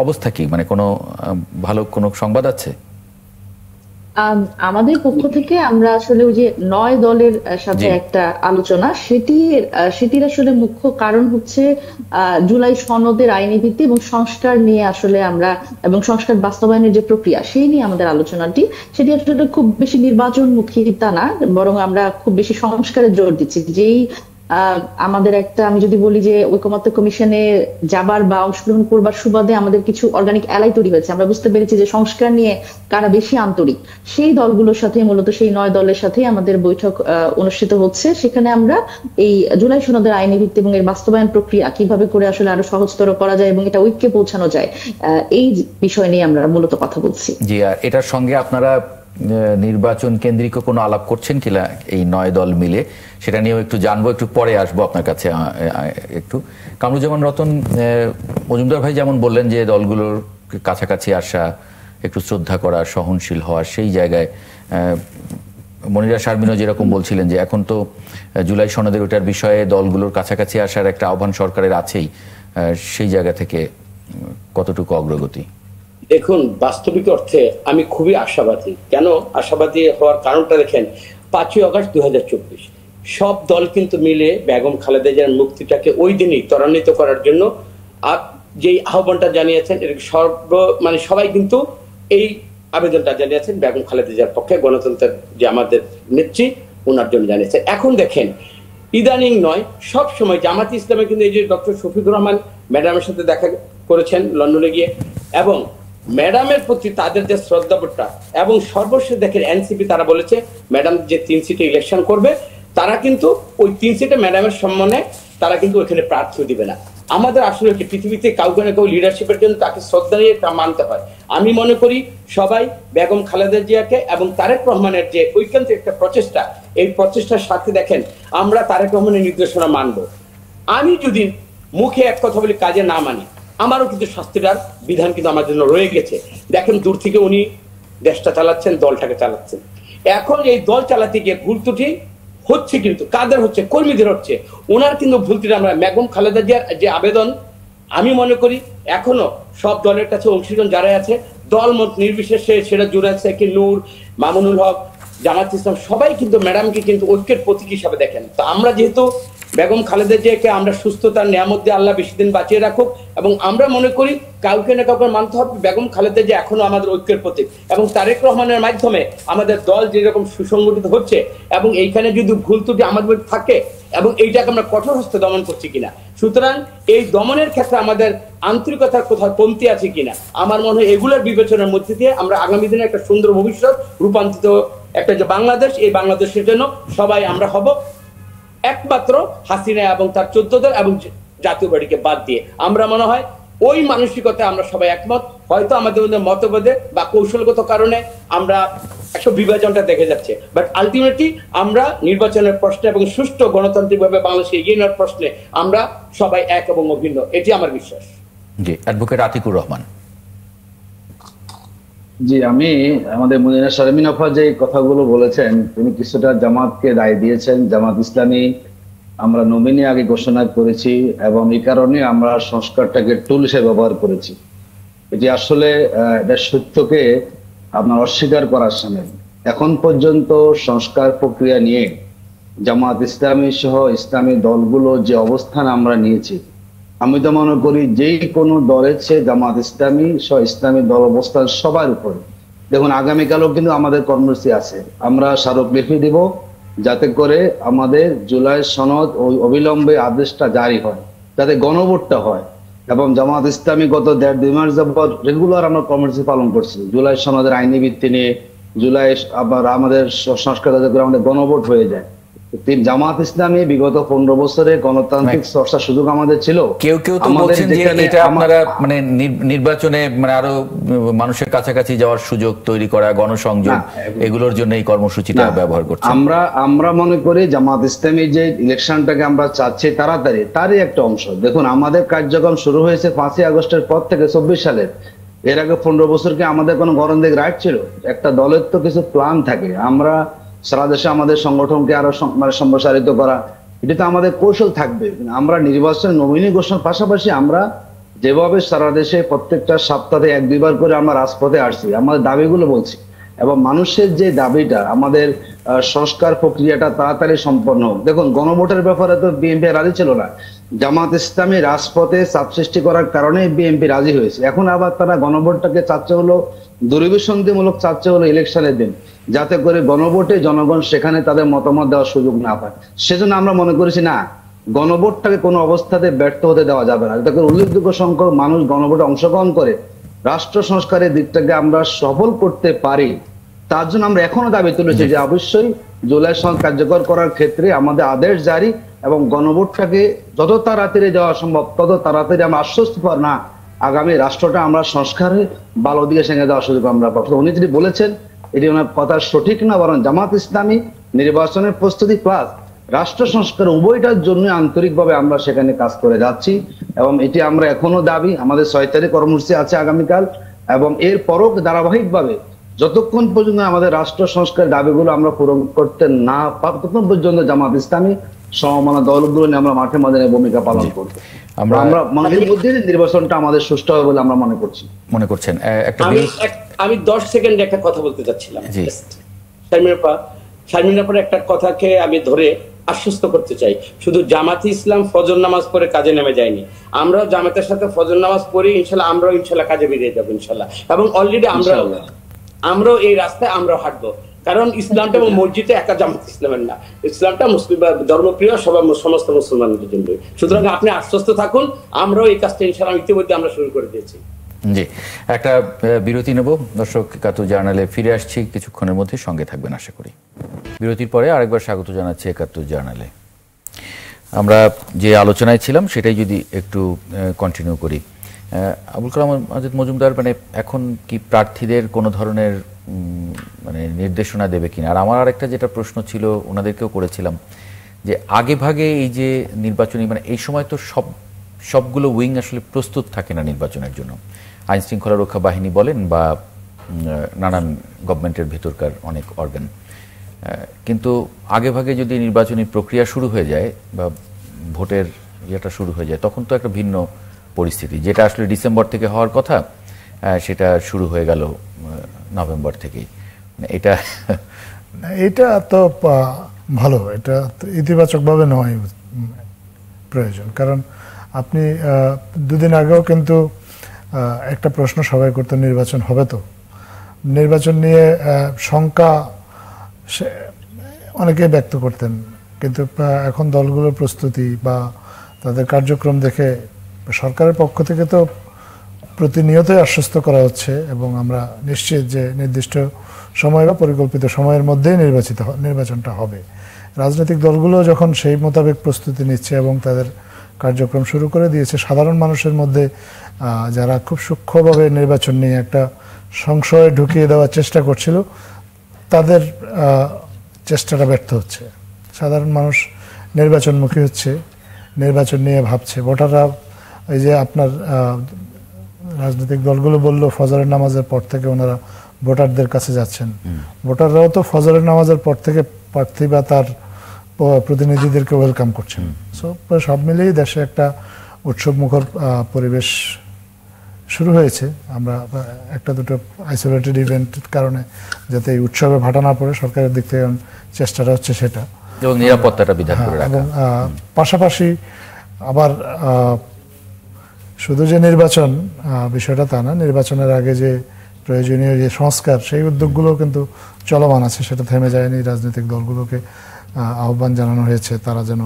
অবস্থা কি, মানে কোনো ভালো কোনো সংবাদ আছে? আমাদের পক্ষ থেকে আমরা আসলে ওই যে 9 দলের সাথে জি। একটা আলোচনা, সেটির আসলে মুখ্য কারণ হচ্ছে জুলাই সনদের আইনি ভিত্তি এবং সংস্কার নিয়ে আসলে আমরা, এবং সংস্কার বাস্তবায়নের যে প্রক্রিয়া সেই নিয়ে আমাদের আলোচনাটি। সেটি আসলে খুব বেশি নির্বাচনমুখী তা না, বরং আমরা খুব বেশি সংস্কারে জোর দিচ্ছি। যেই আমাদের একটা, আমি যদি বলি যে ঐকমত্য কমিশনে যাবার বা অংশগ্রহণ করবার সুবাদে আমাদের কিছু অর্গানিক অ্যালাই তৈরি হয়েছে, আমরা বুঝতে পেরেছি যে সংস্কার নিয়ে কারা বেশি আন্তরিক, সেই দলগুলোর সাথে, মূলত সেই 9 দলের সাথে আমাদের বৈঠক অনুষ্ঠিত হচ্ছে। সেখানে আমরা এই জুলাই সনদের আইনি ভিত্তি এবং এর বাস্তবায়ন প্রক্রিয়া কিভাবে করে আসলে আরো সহজতর করা যায় এবং এটা ঐক্যে পৌঁছানো যায়, এই বিষয় নিয়ে আমরা মূলত কথা বলছি। জি, আর এটার সঙ্গে আপনারা নির্বাচন কেন্দ্রিক কোনো আলাপ করছেন কিনা এই 9 দল মিলে, সেটা নিয়েও একটু জানবো, একটু পরে আসবো আপনার কাছে। একটু কামরুজ্জামান রতন, মজুমদার ভাই যেমন বললেন যে দলগুলোর কাছাকাছি আসা, একটু শ্রদ্ধা করা, সহনশীল হওয়া, সেই জায়গায় মনিরা শারমিনও যেরকম বলছিলেন যে এখন তো জুলাই সনদের ওটার বিষয়ে দলগুলোর কাছাকাছি আসার একটা আহ্বান সরকারের আছেই, সেই জায়গা থেকে কতটুকু অগ্রগতি? দেখুন, বাস্তবিক অর্থে আমি খুবই আশাবাদী। কেন আশাবাদী হওয়ার কারণটা দেখেন, 5ই আগস্ট 2024 সব দল কিন্তু মিলে বেগম খালেদা জিয়ার মুক্তিটাকে ওই দিনই ত্বরান্বিত করার জন্য যেই আহ্বানটা জানিয়েছেন, মানে সবাই কিন্তু এই আবেদনটা জানিয়েছেন বেগম খালেদা জিয়ার পক্ষে, গণতন্ত্রের যে আমাদের নেত্রী ওনার জন্য জানিয়েছেন। এখন দেখেন, ইদানিং নয়, সব সময় জামাত ইসলামে কিন্তু এই যে ডক্টর শফিকুর রহমান ম্যাডামের সাথে দেখা করেছেন লন্ডনে গিয়ে, এবং ম্যাডামের প্রতি তাদের যে শ্রদ্ধাবোধটা, এবং সর্বশেষ দেখেন এনসিপি তারা বলেছে ম্যাডাম যে 3 সিটে ইলেকশন করবে, তারা কিন্তু ওই 3 সিটে ম্যাডামের সম্মানে তারা কিন্তু ওইখানে প্রার্থী দিবে না। আমাদের আসলে কি পৃথিবীতে কাউকে না কাউ লিডারশিপের জন্য তাকে শ্রদ্ধা নিয়ে তা মানতে হয়। আমি মনে করি সবাই বেগম খালেদা জিয়াকে এবং তারেক রহমানের যে ঐকান্তিক একটা প্রচেষ্টা, এই প্রচেষ্টার সাথে দেখেন আমরা তারেক রহমানের নির্দেশনা মানব। আমি যদি মুখে এক কথা বলি, কাজে না মানি, আমারও কিন্তু শাস্তিটার বিধান কিন্তু আমার জন্য রয়ে গেছে। দেখেন, দূর থেকে উনি দেশটা চালাচ্ছেন, দলটাকে চালাচ্ছেন। এখন এই দল চালাতে গিয়ে ভুল ত্রুটি হচ্ছে, কিন্তু কাদের হচ্ছে? কর্মীদের হচ্ছে। ওনার কিন্তু ভুল ত্রুটি আমরা বেগম খালেদা জিয়ার যে আবেদন, আমি মনে করি এখনো সব দলের কাছে অংশীজন যারা আছে, দল মত নির্বিশেষে, সেটা জুরাজ সাকির, নূর, মামুনুল হক, জামাত ইসলাম, সবাই কিন্তু ম্যাডামকে কিন্তু ঐক্যের প্রতীক হিসাবে দেখেন। তো আমরা যেহেতু বেগম খালেদা জিয়াকে আমরা সুস্থতার নিয়ামত দিয়ে আল্লাহ বেশি দিন বাঁচিয়ে রাখুক, এবং আমরা মনে করি কাউকে না কাউকে মানতে হবে। বেগম খালেদা জিয়া এখনো আমাদের ঐক্যের প্রতীক, এবং তারেক রহমানের মাধ্যমে আমাদের দল যেরকম সুসংগঠিত হচ্ছে, এবং এইখানে যদি ভুল ত্রুটি আমাদের থাকে, এবং এইটাকে আমরা কঠোর হস্তে দমন করছি কিনা। সুতরাং এই দমনের ক্ষেত্রে আমাদের আন্তরিকতার কোথাও কমতি আছে কিনা, আমার মনে হয় এগুলোর বিবেচনার মধ্যে দিয়ে আমরা আগামী দিনে একটা সুন্দর ভবিষ্যৎ রূপান্তরিত একটা যে বাংলাদেশ, এই বাংলাদেশের জন্য সবাই আমরা হব একমাত্র হাসিনা এবং তার 14 দল এবং জাতীয় পার্টিকে বাদ দিয়ে। আমরা মনে হয় ওই মানসিকতায় আমরা সবাই একমত। হয়তো আমাদের মধ্যে মতভেদে বা কৌশলগত কারণে আমরা একটা বিভাজনটা দেখে যাচ্ছে, বাট আলটিমেটলি আমরা নির্বাচনের প্রশ্নে এবং সুষ্ঠু গণতান্ত্রিকভাবে বাংলাদেশে এগিয়ে নেওয়ার প্রশ্নে আমরা সবাই এক এবং অভিন্ন, এটি আমার বিশ্বাস। জি, অ্যাডভোকেট আতিকুর রহমান। জি, আমি আমাদের মুনিরা শারমিন আপা যে কথাগুলো বলেছেন, তিনি কিছুটা জামাতকে দায় দিয়েছেন। জামাত ইসলামী আমরা নমিনি আগে ঘোষণা করেছি, এবং এই কারণে আমরা সংস্কারটাকে টুল হিসেবে ব্যবহার করেছি। এটি আসলে এটা সত্যকে আপনার অস্বীকার করার সামনে। এখন পর্যন্ত সংস্কার প্রক্রিয়া নিয়ে জামাত ইসলামী সহ ইসলামী দলগুলো যে অবস্থান আমরা নিয়েছি, আমি তো মনে করি যেই কোনো দলের চেয়ে জামাত ইসলামী সহ ইসলামী দল অবস্থান সবার উপরে। দেখুন, আগামীকালও কিন্তু আমাদের কর্মসূচি আছে, আমরা স্মারকলিপি দিব যাতে করে আমাদের জুলাই সনদ ওই অবিলম্বে আদেশটা জারি হয়, যাতে গণভোটটা হয়। এবং জামাত ইসলামী গত 1.5-2 মাস যাবত রেগুলার আমরা কর্মসূচি পালন করছি জুলাই সনদের আইনি ভিত্তি নিয়ে। জুলাই আবার আমাদের সংস্কার যাতে করে আমাদের গণভোট হয়ে যায়। জামাত ইসলামী বিগত 15 বছরে গণতান্ত্রিক চর্চার সুযোগ আমাদের ছিল। কেউ কেউ তো বলছেন যে এটা আপনারা মানে নির্বাচনে মানে আরো মানুষের কাছাকাছি যাওয়ার সুযোগ তৈরি করা, গণসংযোগ, এগুলোর জন্য এই কর্মসূচিটা ব্যবহার করছে। আমরা মনে করি জামাত ইসলামী যে ইলেকশনটাকে আমরা চাচ্ছি তাড়াতাড়ি, তারই একটা অংশ। দেখুন, আমাদের কার্যক্রম শুরু হয়েছে 5ই আগস্টের পর থেকে 24 সালের। এর আগে 15 বছর কি আমাদের কোনো গণতান্ত্রিক রাইট ছিল? একটা দলের তো কিছু প্ল্যান থাকে। আমরা সারা দেশে আমাদের সংগঠনকে আরো সম্প্রসারিত করা, এটা তো আমাদের কৌশল থাকবে। আমরা নির্বাচন নমিনি ঘোষণার পাশাপাশি আমরা যেভাবে সারা দেশে প্রত্যেকটা সপ্তাহে 1-2 বার করে আমরা রাজপথে আসছি, আমাদের দাবিগুলো বলছি, এবং মানুষের যে দাবিটা আমাদের সংস্কার প্রক্রিয়াটা তাড়াতাড়ি সম্পন্ন হোক। দেখুন, গণভোটের ব্যাপারে তো বিএনপি রাজি ছিল না। জামাত ইসলামী রাজপথে চাপ সৃষ্টি করার কারণে বিএনপি রাজি হয়েছে। এখন আবার তারা গণভোটটাকে চাচ্ছে হলো দুরভিসন্ধিমূলক, চাচ্ছে হলো ইলেকশনের দিন, যাতে করে গণভোটে জনগণ সেখানে তাদের মতামত দেওয়ার সুযোগ না পায়। সেজন্য আমরা মনে করেছি না, গণভোটটাকে কোনো অবস্থাতে ব্যর্থ হতে দেওয়া যাবে না। যাতে করে উল্লেখযোগ্য সংখ্যক মানুষ গণভোটে অংশগ্রহণ করে রাষ্ট্র সংস্কারের দিকটাকে আমরা সফল করতে পারি, তার জন্য আমরা এখনো দাবি তুলেছি যে অবশ্যই জুলাই সনদ কার্যকর করার ক্ষেত্রে আমাদের আদেশ জারি এবং গণভোটটাকে যত তাড়াতাড়ি দেওয়া সম্ভব তত তাড়াতাড়ি আমরা আশ্বস্ত পার না আগামী রাষ্ট্রটা আমরা সংস্কারে ভালো দিকে সেঙে দেওয়ার সুযোগ আমরা পাবো। উনি যদি বলেছেন এটি ওনার কথা সঠিক না, বরং জামাত ইসলামী নির্বাচনের প্রস্তুতি প্লাস রাষ্ট্র সংস্কার উভয়টার জন্য আন্তরিকভাবে আমরা সেখানে কাজ করে যাচ্ছি এবং এটি আমরা এখনো দাবি। আমাদের 6 তারিখ কর্মসূচি আছে আগামীকাল এবং এর পরও ধারাবাহিকভাবে যতক্ষণ পর্যন্ত আমাদের রাষ্ট্র সংস্কার দাবিগুলো আমরা পূরণ করতে না পারি ততক্ষণ পর্যন্ত জামাত ইসলামী সমমানা দলগুলো নিয়ে আমরা মাঠে ময়দানে ভূমিকা পালন করব। আমরা এর মধ্যে নির্বাচনটা আমাদের সুষ্ঠু হবে বলে আমরা মনে করছেন। আমি 10 সেকেন্ড একটা কথা বলতে চাচ্ছিলাম। শারমিন আপার একটা কথাকে আমি ধরে আশ্বস্ত করতে চাই, শুধু জামাতে ইসলাম ফজর নামাজ পড়ে কাজে নেমে যায়নি, আমরাও জামাতের সাথে ফজর নামাজ পড়ি ইনশাল্লাহ, আমরাও ইনশাল্লাহ কাজে বেরিয়ে যাবো ইনশাল্লাহ। এবং অলরেডি আমরাও এই রাস্তায় আমরাও হাঁটবো, কারণ ইসলামটা এবং মসজিদে একা জামাত ইসলামের না, ইসলামটা মুসলিম ধর্মপ্রিয় সমস্ত মুসলমানদের জন্য। সুতরাং আপনি আশ্বস্ত থাকুন, আমরাও এই কাজটা ইনশাল্লাহ ইতিমধ্যে আমরা শুরু করে দিয়েছি। জি, একটা বিরতি নেব। দর্শক, একাত্তর জার্নালে ফিরে আসছি কিছুক্ষণের মধ্যে, সঙ্গে থাকবেন আশা করি। বিরতির পরে আরেকবার স্বাগত জানাচ্ছি একাত্তর জার্নালে। আমরা যে আলোচনায় ছিলাম সেটাই যদি একটু কন্টিনিউ করি। আবুল কালাম আজাদ মজুমদার, মানে এখন কি প্রার্থীদের কোনো ধরনের মানে নির্দেশনা দেবে কিনা? আর আমার আরেকটা যেটা প্রশ্ন ছিল, ওনাদেরকেও করেছিলাম যে আগে ভাগে এই যে নির্বাচনী, মানে এই সময় তো সবগুলো উইং আসলে প্রস্তুত থাকে না নির্বাচনের জন্য। আইন শৃঙ্খলা রক্ষা বাহিনী বলেন বা নানান গভর্নমেন্টের ভেতরকার অনেক অর্গান, কিন্তু আগে ভাগে যদি নির্বাচনী প্রক্রিয়া শুরু হয়ে যায় বা ভোটের ইয়েটা শুরু হয়ে যায়, তখন তো একটা ভিন্ন পরিস্থিতি। যেটা আসলে ডিসেম্বর থেকে হওয়ার কথা সেটা শুরু হয়ে গেল নভেম্বর থেকেই। এটা তো ভালো, এটা ইতিবাচকভাবে নয় প্রয়োজন। কারণ আপনি দুদিন আগেও কিন্তু একটা প্রশ্ন সবাই করতো, নির্বাচন হবে তো? নির্বাচন নিয়ে শঙ্কা অনেকে ব্যক্ত করতেন, কিন্তু এখন দলগুলোর প্রস্তুতি বা তাদের কার্যক্রম দেখে সরকারের পক্ষ থেকে তো প্রতিনিয়তই আশ্বস্ত করা হচ্ছে এবং আমরা নিশ্চিত যে নির্দিষ্ট সময় বা পরিকল্পিত সময়ের মধ্যেই নির্বাচনটা হবে। রাজনৈতিক দলগুলো যখন সেই মোতাবেক প্রস্তুতি নিচ্ছে এবং তাদের কার্যক্রম শুরু করে দিয়েছে, সাধারণ মানুষের মধ্যে যারা খুব সূক্ষ্মভাবে নির্বাচন নিয়ে একটা সংশয় ঢুকিয়ে দেওয়ার চেষ্টা করছিল, তাদের চেষ্টাটা ব্যর্থ হচ্ছে। সাধারণ মানুষ নির্বাচনমুখী হচ্ছে, নির্বাচন নিয়ে ভাবছে। ভোটাররা, এই যে আপনার রাজনৈতিক দলগুলো বলল ফজরের নামাজের পর থেকে ওনারা ভোটারদের কাছে যাচ্ছেন, ভোটাররাও তো ফজরের নামাজের পর থেকে প্রার্থী বা তার প্রতিনিধিদেরকে ওয়েলকাম করছেন। সব মিলিয়ে দেশে একটা উৎসবমুখর পরিবেশ শুরু হয়েছে। আমরা একটা দুটো আইসোলেটেড ইভেন্টের কারণে যাতে এই উৎসবে ভাটা না পড়ে, সরকারের দিক থেকে চেষ্টাটা হচ্ছে সেটা, এবং নিরাপত্তাটা বিধান করে রাখা। এবং পাশাপাশি আবার শুধু যে নির্বাচন বিষয়টা তা না, নির্বাচনের আগে যে প্রয়োজনীয় যে সংস্কার, সেই উদ্যোগগুলো কিন্তু চলমান আছে, সেটা থেমে যায়নি। রাজনৈতিক দলগুলোকে আহ্বান জানানো হয়েছে তারা যেন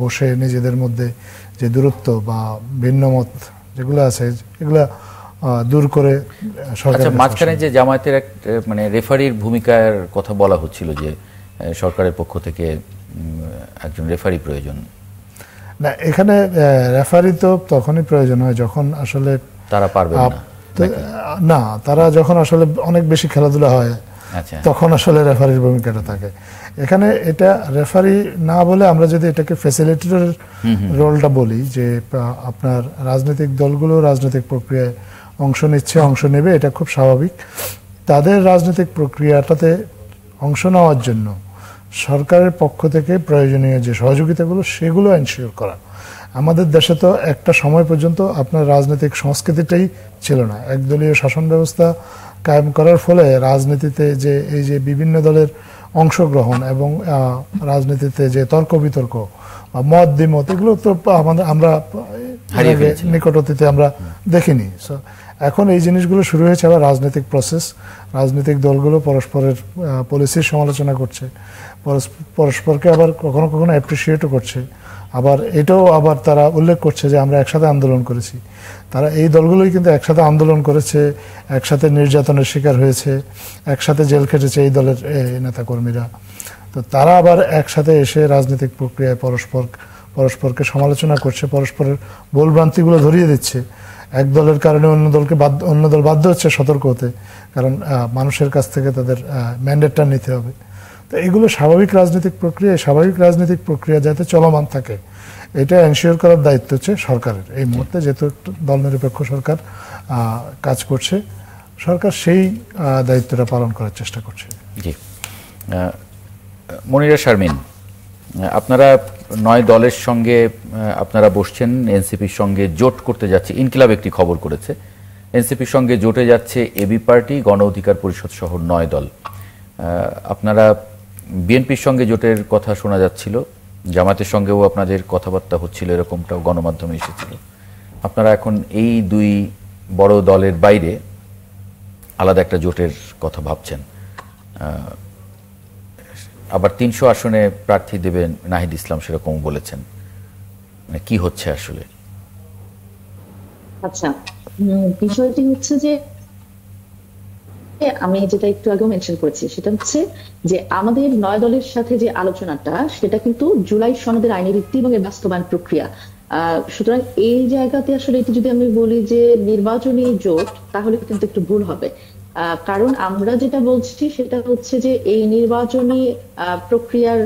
বসে নিজেদের মধ্যে যে দূরত্ব বা ভিন্নমত যেগুলো আছে এগুলা দূর করে সরকার। মাঝখানে যে জামায়াতের এক মানে রেফারির ভূমিকার কথা বলা হচ্ছিল যে সরকারের পক্ষ থেকে একজন রেফারি প্রয়োজন, না এখানে রেফারি তো তখনই প্রয়োজন হয় যখন আসলে তারা পারবে না, তারা যখন আসলে অনেক বেশি খেলাধুলা হয়, তখন আসলে রেফারির ভূমিকাটা থাকে। এখানে এটা রেফারি না বলে আমরা যদি এটাকে ফ্যাসিলিটেটর রোলটা বলি, যে আপনার রাজনৈতিক দলগুলো রাজনৈতিক প্রক্রিয়ায় অংশ নিচ্ছে, অংশ নেবে, এটা খুব স্বাভাবিক। তাদের রাজনৈতিক প্রক্রিয়াটাতে অংশ নেওয়ার জন্য সরকারের পক্ষ থেকে প্রয়োজনীয় যে সহযোগিতাগুলো সেগুলো এনশিওর করা, আমাদের দেশে তো একটা সময় পর্যন্ত আপনার রাজনৈতিক সংস্কৃতিটাই ছিল না। একদলীয় শাসন ব্যবস্থা কায়েম করার ফলে রাজনীতিতে যে এই যে বিভিন্ন দলের অংশগ্রহণ এবং রাজনীতিতে যে তর্ক বিতর্ক বা মত দ্বিমত, এগুলো তো আমরা নিকট অতীতে আমরা দেখিনি। সো এখন এই জিনিসগুলো শুরু হয়েছে, আবার রাজনৈতিক প্রসেস, রাজনৈতিক দলগুলো পরস্পরের পলিসির সমালোচনা করছে, পরস্পরকে আবার কখনো কখনো অ্যাপ্রিসিয়েটও করছে, আবার এটাও আবার তারা উল্লেখ করছে যে আমরা একসাথে আন্দোলন করেছি। তারা এই দলগুলোই কিন্তু একসাথে আন্দোলন করেছে, একসাথে নির্যাতনের শিকার হয়েছে, একসাথে জেল খেটেছে এই দলের নেতাকর্মীরা। তো তারা আবার একসাথে এসে রাজনৈতিক প্রক্রিয়ায় পরস্পরকে সমালোচনা করছে, পরস্পরের ভুলভ্রান্তিগুলো ধরিয়ে দিচ্ছে। এক দলের কারণে অন্য দল বাধ্য হচ্ছে সতর্ক হতে, কারণ মানুষের কাছ থেকে তাদের ম্যান্ডেটটা নিতে হবে। তো এগুলো স্বাভাবিক রাজনৈতিক প্রক্রিয়া, স্বাভাবিক রাজনৈতিক প্রক্রিয়া যাতে চলমান থাকে এটা এনশিওর করার দায়িত্ব হচ্ছে সরকারের। এই মুহূর্তে যেহেতু দলনিরপেক্ষ সরকার কাজ করছে, সরকার সেই দায়িত্বটা পালন করার চেষ্টা করছে। জি, মনিরা শারমিন, আপনারা 9 দলের সঙ্গে আপনারা বসছেন, এনসিপির সঙ্গে জোট করতে যাচ্ছে, ইনকিলাব একটি খবর করেছে, এনসিপির সঙ্গে জোটে যাচ্ছে এবি পার্টি, গণ অধিকার পরিষদ সহ 9 দল। আপনারা বিএনপির সঙ্গে জোটের কথা শোনা যাচ্ছিল, জামাতের সঙ্গেও আপনাদের কথাবার্তা হচ্ছিল, এরকমটাও গণমাধ্যমে এসেছিল। আপনারা এখন এই 2 বড় দলের বাইরে আলাদা একটা জোটের কথা ভাবছেন, আবার 300 আসনে প্রার্থী দেবেন নাহিদ ইসলাম, সেরকম বলেছেন। মানে কি হচ্ছে আসলে? আচ্ছা, বিষয়টি হচ্ছে যে আমি যেটা একটু আগে মেনশন করেছি, সেটা হচ্ছে যে আমাদের 9 দলের সাথে যে আলোচনাটা, সেটা কিন্তু জুলাই সনদের আইনি ভিত্তি এবং এর বাস্তবায়ন প্রক্রিয়া। সুতরাং এই জায়গাতে আসলে এটি যদি আমি বলি যে নির্বাচনী জোট, তাহলে কিন্তু একটু ভুল হবে। কারণ আমরা যেটা বলছি সেটা হচ্ছে যে এই নির্বাচনী প্রক্রিয়ার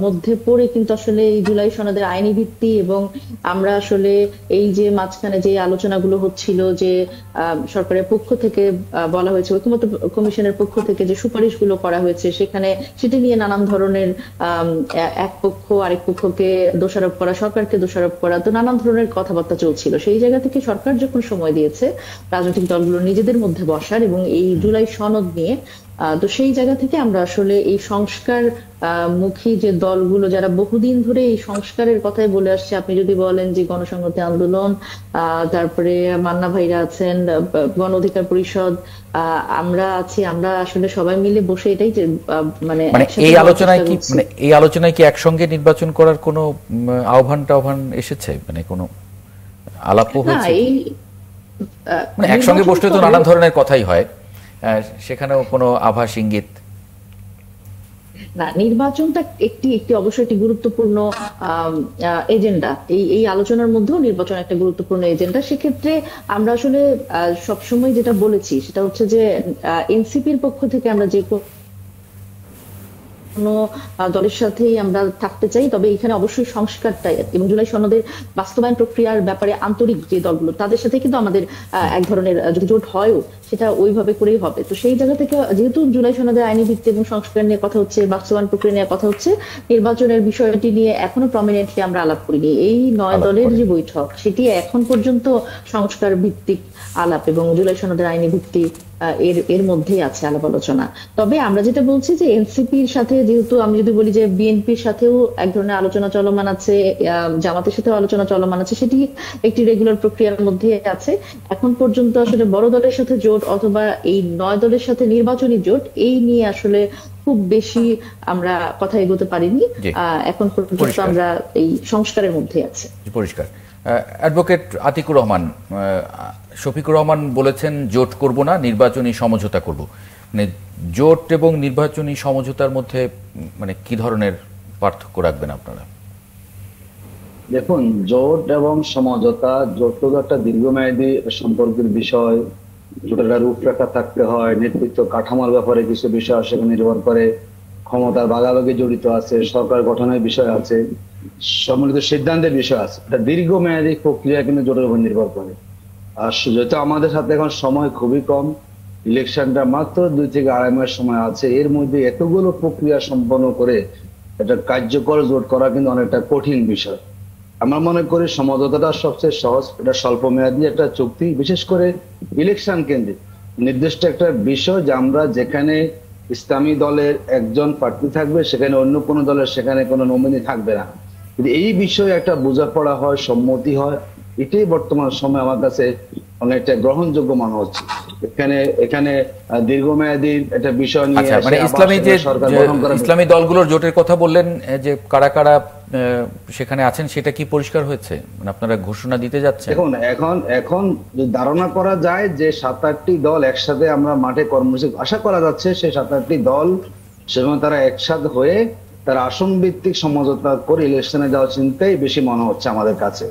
মধ্যে পড়ে কিন্তু আসলে এই জুলাই সনদের আইনি ভিত্তি, এবং আমরা আসলে এই যে মাঝখানে যে আলোচনাগুলো হচ্ছিল, যে সরকারের পক্ষ থেকে বলা হয়েছে, ঐকমত্য কমিশনের পক্ষ থেকে যে সুপারিশগুলো করা হয়েছে, সেখানে সেটি নিয়ে নানান ধরনের এক পক্ষ আরেক পক্ষকে দোষারোপ করা, সরকারকে দোষারোপ করা, তো নানান ধরনের কথাবার্তা চলছিল। সেই জায়গা থেকে সরকার যখন সময় দিয়েছে রাজনৈতিক দলগুলো নিজেদের মধ্যে বসার এবং এই জুলাই সনদ নিয়ে, তো সেই জায়গা থেকে আমরা আসলে এই সংস্কার মুখী যে দলগুলো যারা বহুদিন ধরে এই সংস্কারের কথাই বলে আসছে, আপনি যদি বলেন যে গণসংহতি আন্দোলন, তারপরে মান্না ভাইরা আছেন, গণ অধিকার পরিষদ, আমরা আছি, আমরা আসলে সবাই মিলে বসে এটাই মানে এই আলোচনায় কি একসঙ্গে নির্বাচন করার কোনো আহ্বান এসেছে? মানে কোনো আলাপও হয়েছে? মানে একসঙ্গে বসলে তো নানা ধরনের কথাই হয়, সেখানেও কোনো আভাস ইঙ্গিত? না, নির্বাচনটা একটি অবশ্যই একটি গুরুত্বপূর্ণ এজেন্ডা। এই আলোচনার মধ্যেও নির্বাচন একটা গুরুত্বপূর্ণ এজেন্ডা। সেক্ষেত্রে আমরা আসলে সবসময় যেটা বলেছি সেটা হচ্ছে যে এনসিপির পক্ষ থেকে আমরা যে কোনো দলের সাথেই আমরা থাকতে চাই, তবে এখানে অবশ্যই সংস্কারটাই এবং জুলাই সনদের বাস্তবায়ন প্রক্রিয়ার ব্যাপারে আন্তরিক যে দলগুলো, তাদের সাথে কিন্তু আমাদের এক ধরনের যদি জোট হয়ও, সেটা ওইভাবে করেই হবে। তো সেই জায়গা থেকে যেহেতু জুলাই সনদের আইনি ভিত্তি এবং সংস্কার নিয়ে কথা হচ্ছে, বাস্তবায়ন প্রক্রিয়া নিয়ে কথা হচ্ছে, নির্বাচনের বিষয়টি নিয়ে এখনো প্রমিনেন্টলি আমরা আলাপ করিনি। এই 9 দলের যে বৈঠক, সেটি এখন পর্যন্ত সংস্কার ভিত্তিক আলাপ এবং জুলাই সনদের আইনি ভিত্তি এর মধ্যেই আছে আলাপ আলোচনা। তবে আমরা যেটা বলছি যে এনসিপির সাথে, যেহেতু আমি যদি বলি যে বিএনপির সাথেও এক ধরনের আলোচনা চলমান আছে, জামাতের সাথেও আলোচনা চলমান আছে, সেটি একটি রেগুলার প্রক্রিয়ার মধ্যে আছে। এখন পর্যন্ত আসলে বড় দলের সাথে জোট অথবা এই 9 দলের সাথে নির্বাচনী জোট, এই নিয়ে আসলে খুব বেশি আমরা কথা এগোতে পারিনি। এখন পর্যন্ত আমরা এই সংস্কারের মধ্যে আছি। পরিষ্কার। অ্যাডভোকেট আতিকুর রহমান, শফিকুর রহমান বলেছেন জোট করব না, নির্বাচনী সমঝোতা করব। মানে জোট এবং নির্বাচনী সমঝোতার মধ্যে মানে কি ধরনের পার্থক্য রাখবেন আপনারা? দেখুন, জোট এবং সমঝোতা, জোট তো একটা দীর্ঘমেয়াদী সম্পর্কের বিষয়। জোটের রূপরেখা থাকতে হয়, নেতৃত্ব কাঠামোর ব্যাপারে কিছু বিষয় সেখানে নির্ভর করে, ক্ষমতার ভাগাভাগি জড়িত আছে, সরকার গঠনের বিষয় আছে, সম্মিলিত সিদ্ধান্তের বিষয় আছে। একটা দীর্ঘমেয়াদী প্রক্রিয়া কিন্তু জোটের উপর নির্ভর করে। আর যেহেতু আমাদের সাথে এখন সময় খুবই কম, ইলেকশনটা মাত্র 2 থেকে 2.5 মাস সময় আছে, এর মধ্যে এতগুলো প্রক্রিয়া সম্পন্ন করে একটা কার্যকর জোট করা কিন্তু অনেকটা কঠিন বিষয়। আমরা মনে করি সমঝোতাটা সবচেয়ে সহজ, এটা স্বল্প মেয়াদী একটা চুক্তি, বিশেষ করে ইলেকশন কেন্দ্রিক নির্দিষ্ট একটা বিষয়, যে আমরা যেখানে ইসলামী দলের একজন প্রার্থী থাকবে সেখানে অন্য কোনো দলের সেখানে কোনো নমিনি থাকবে না। যদি এই বিষয়ে একটা বোঝাপড়া হয়, সম্মতি হয়, এটাই বর্তমান সময় আমার কাছে অনেকটা গ্রহণযোগ্য মনে হচ্ছে। এখানে দীর্ঘমেয়াদী একটা বিষয় নিয়ে আচ্ছা, মানে ইসলামী যে ইসলামী দলগুলোর জোটের কথা বললেন, যে কারা কারা সেখানে আছেন সেটা কি পরিষ্কার হয়েছে? মানে আপনারা ঘোষণা দিতে যাচ্ছেন? দেখুন, এখন ধারণা করা যায় যে 7-8টি দল একসাথে আমরা মাঠে কর্মসূচি আশা করা যাচ্ছে, সেই 7-8টি দল সেখানে তারা একসাথে হয়ে তারা আসন ভিত্তিক সমঝোতা করে ইলেকশনে যাওয়ার চিন্তাই বেশি মনে হচ্ছে আমাদের কাছে।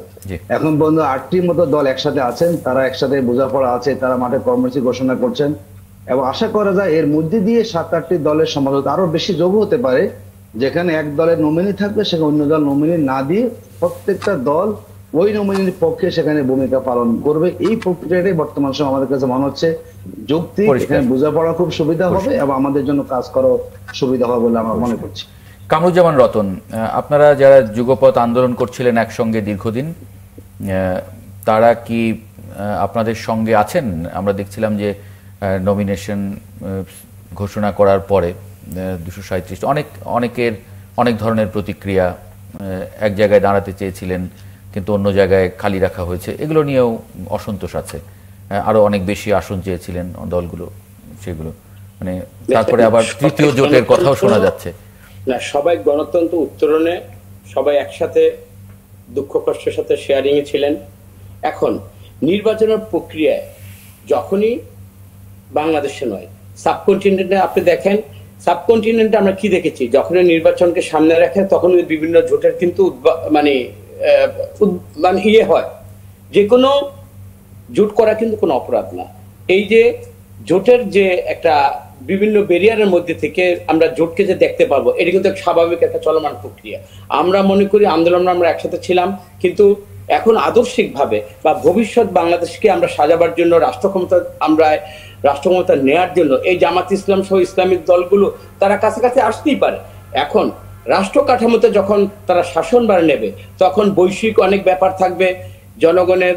এখন পর্যন্ত 8টির মতো দল একসাথে আছেন, তারা একসাথে বোঝাপড়া আছে, তারা মাঠে কর্মসূচি ঘোষণা করছেন এবং আশা করা যায় এর মধ্যে দিয়ে 7-8টি দলের সমঝোতা আরো বেশি যোগ হতে পারে, যেখানে এক দলের নমিনি থাকবে সেখানে অন্য দল নমিনি না দিয়ে প্রত্যেকটা দল ওই নমিনির পক্ষে সেখানে ভূমিকা পালন করবে। এই প্রক্রিয়াটাই বর্তমান সময় আমাদের কাছে মনে হচ্ছে যৌক্তিক, এখানে বোঝাপড়া খুব সুবিধা হবে এবং আমাদের জন্য কাজ করা সুবিধা হবে বলে আমরা মনে করছি। কামরুজ্জামান রতন, আপনারা যারা যুগপৎ আন্দোলন করছিলেন একসঙ্গে দীর্ঘদিন, তারা কি আপনাদের সঙ্গে আছেন? আমরা দেখছিলাম যে নমিনেশন ঘোষণা করার পরে 237 অনেকের অনেক ধরনের প্রতিক্রিয়া, এক জায়গায় দাঁড়াতে চেয়েছিলেন কিন্তু অন্য জায়গায় খালি রাখা হয়েছে, এগুলো নিয়েও অসন্তোষ আছে। আরো অনেক বেশি আসন চেয়েছিলেন দলগুলো, সেগুলো মানে তারপরে আবার তৃতীয় জোটের কথাও শোনা যাচ্ছে। না, সবাই গণতন্ত্র উত্তরণে সবাই একসাথে দুঃখ কষ্টের সাথে শেয়ারিং এ ছিলেন। এখন নির্বাচনের প্রক্রিয়ায় যখনই বাংলাদেশে নয়, সাবকন্টিনেন্টে আপনি দেখেন, সাবকন্টিনেন্টে আমরা কি দেখেছি, যখনই নির্বাচনকে সামনে রাখে তখন বিভিন্ন জোটের কিন্তু মানে ইয়ে হয়, যে কোনো জোট করা কিন্তু কোনো অপরাধ না। এই যে জোটের যে একটা বিভিন্ন ব্যারিয়ারের মধ্যে থেকে আমরা জোটকে যে দেখতে পাবো, এটা কিন্তু স্বাভাবিক একটা চলমান প্রক্রিয়া। আমরা মনে করি আন্দোলনে আমরা একসাথে ছিলাম, কিন্তু এখন আদর্শিকভাবে বা ভবিষ্যৎ বাংলাদেশকে আমরা সাজাবার জন্য রাষ্ট্রক্ষমতা নেয়ার জন্য এই জামাত ইসলাম সহ ইসলামিক দলগুলো তারা কাছাকাছি আসতেই পারে। এখন রাষ্ট্র কাঠামোতে যখন তারা শাসনভার নেবে তখন বৈশ্বিক অনেক ব্যাপার থাকবে, জনগণের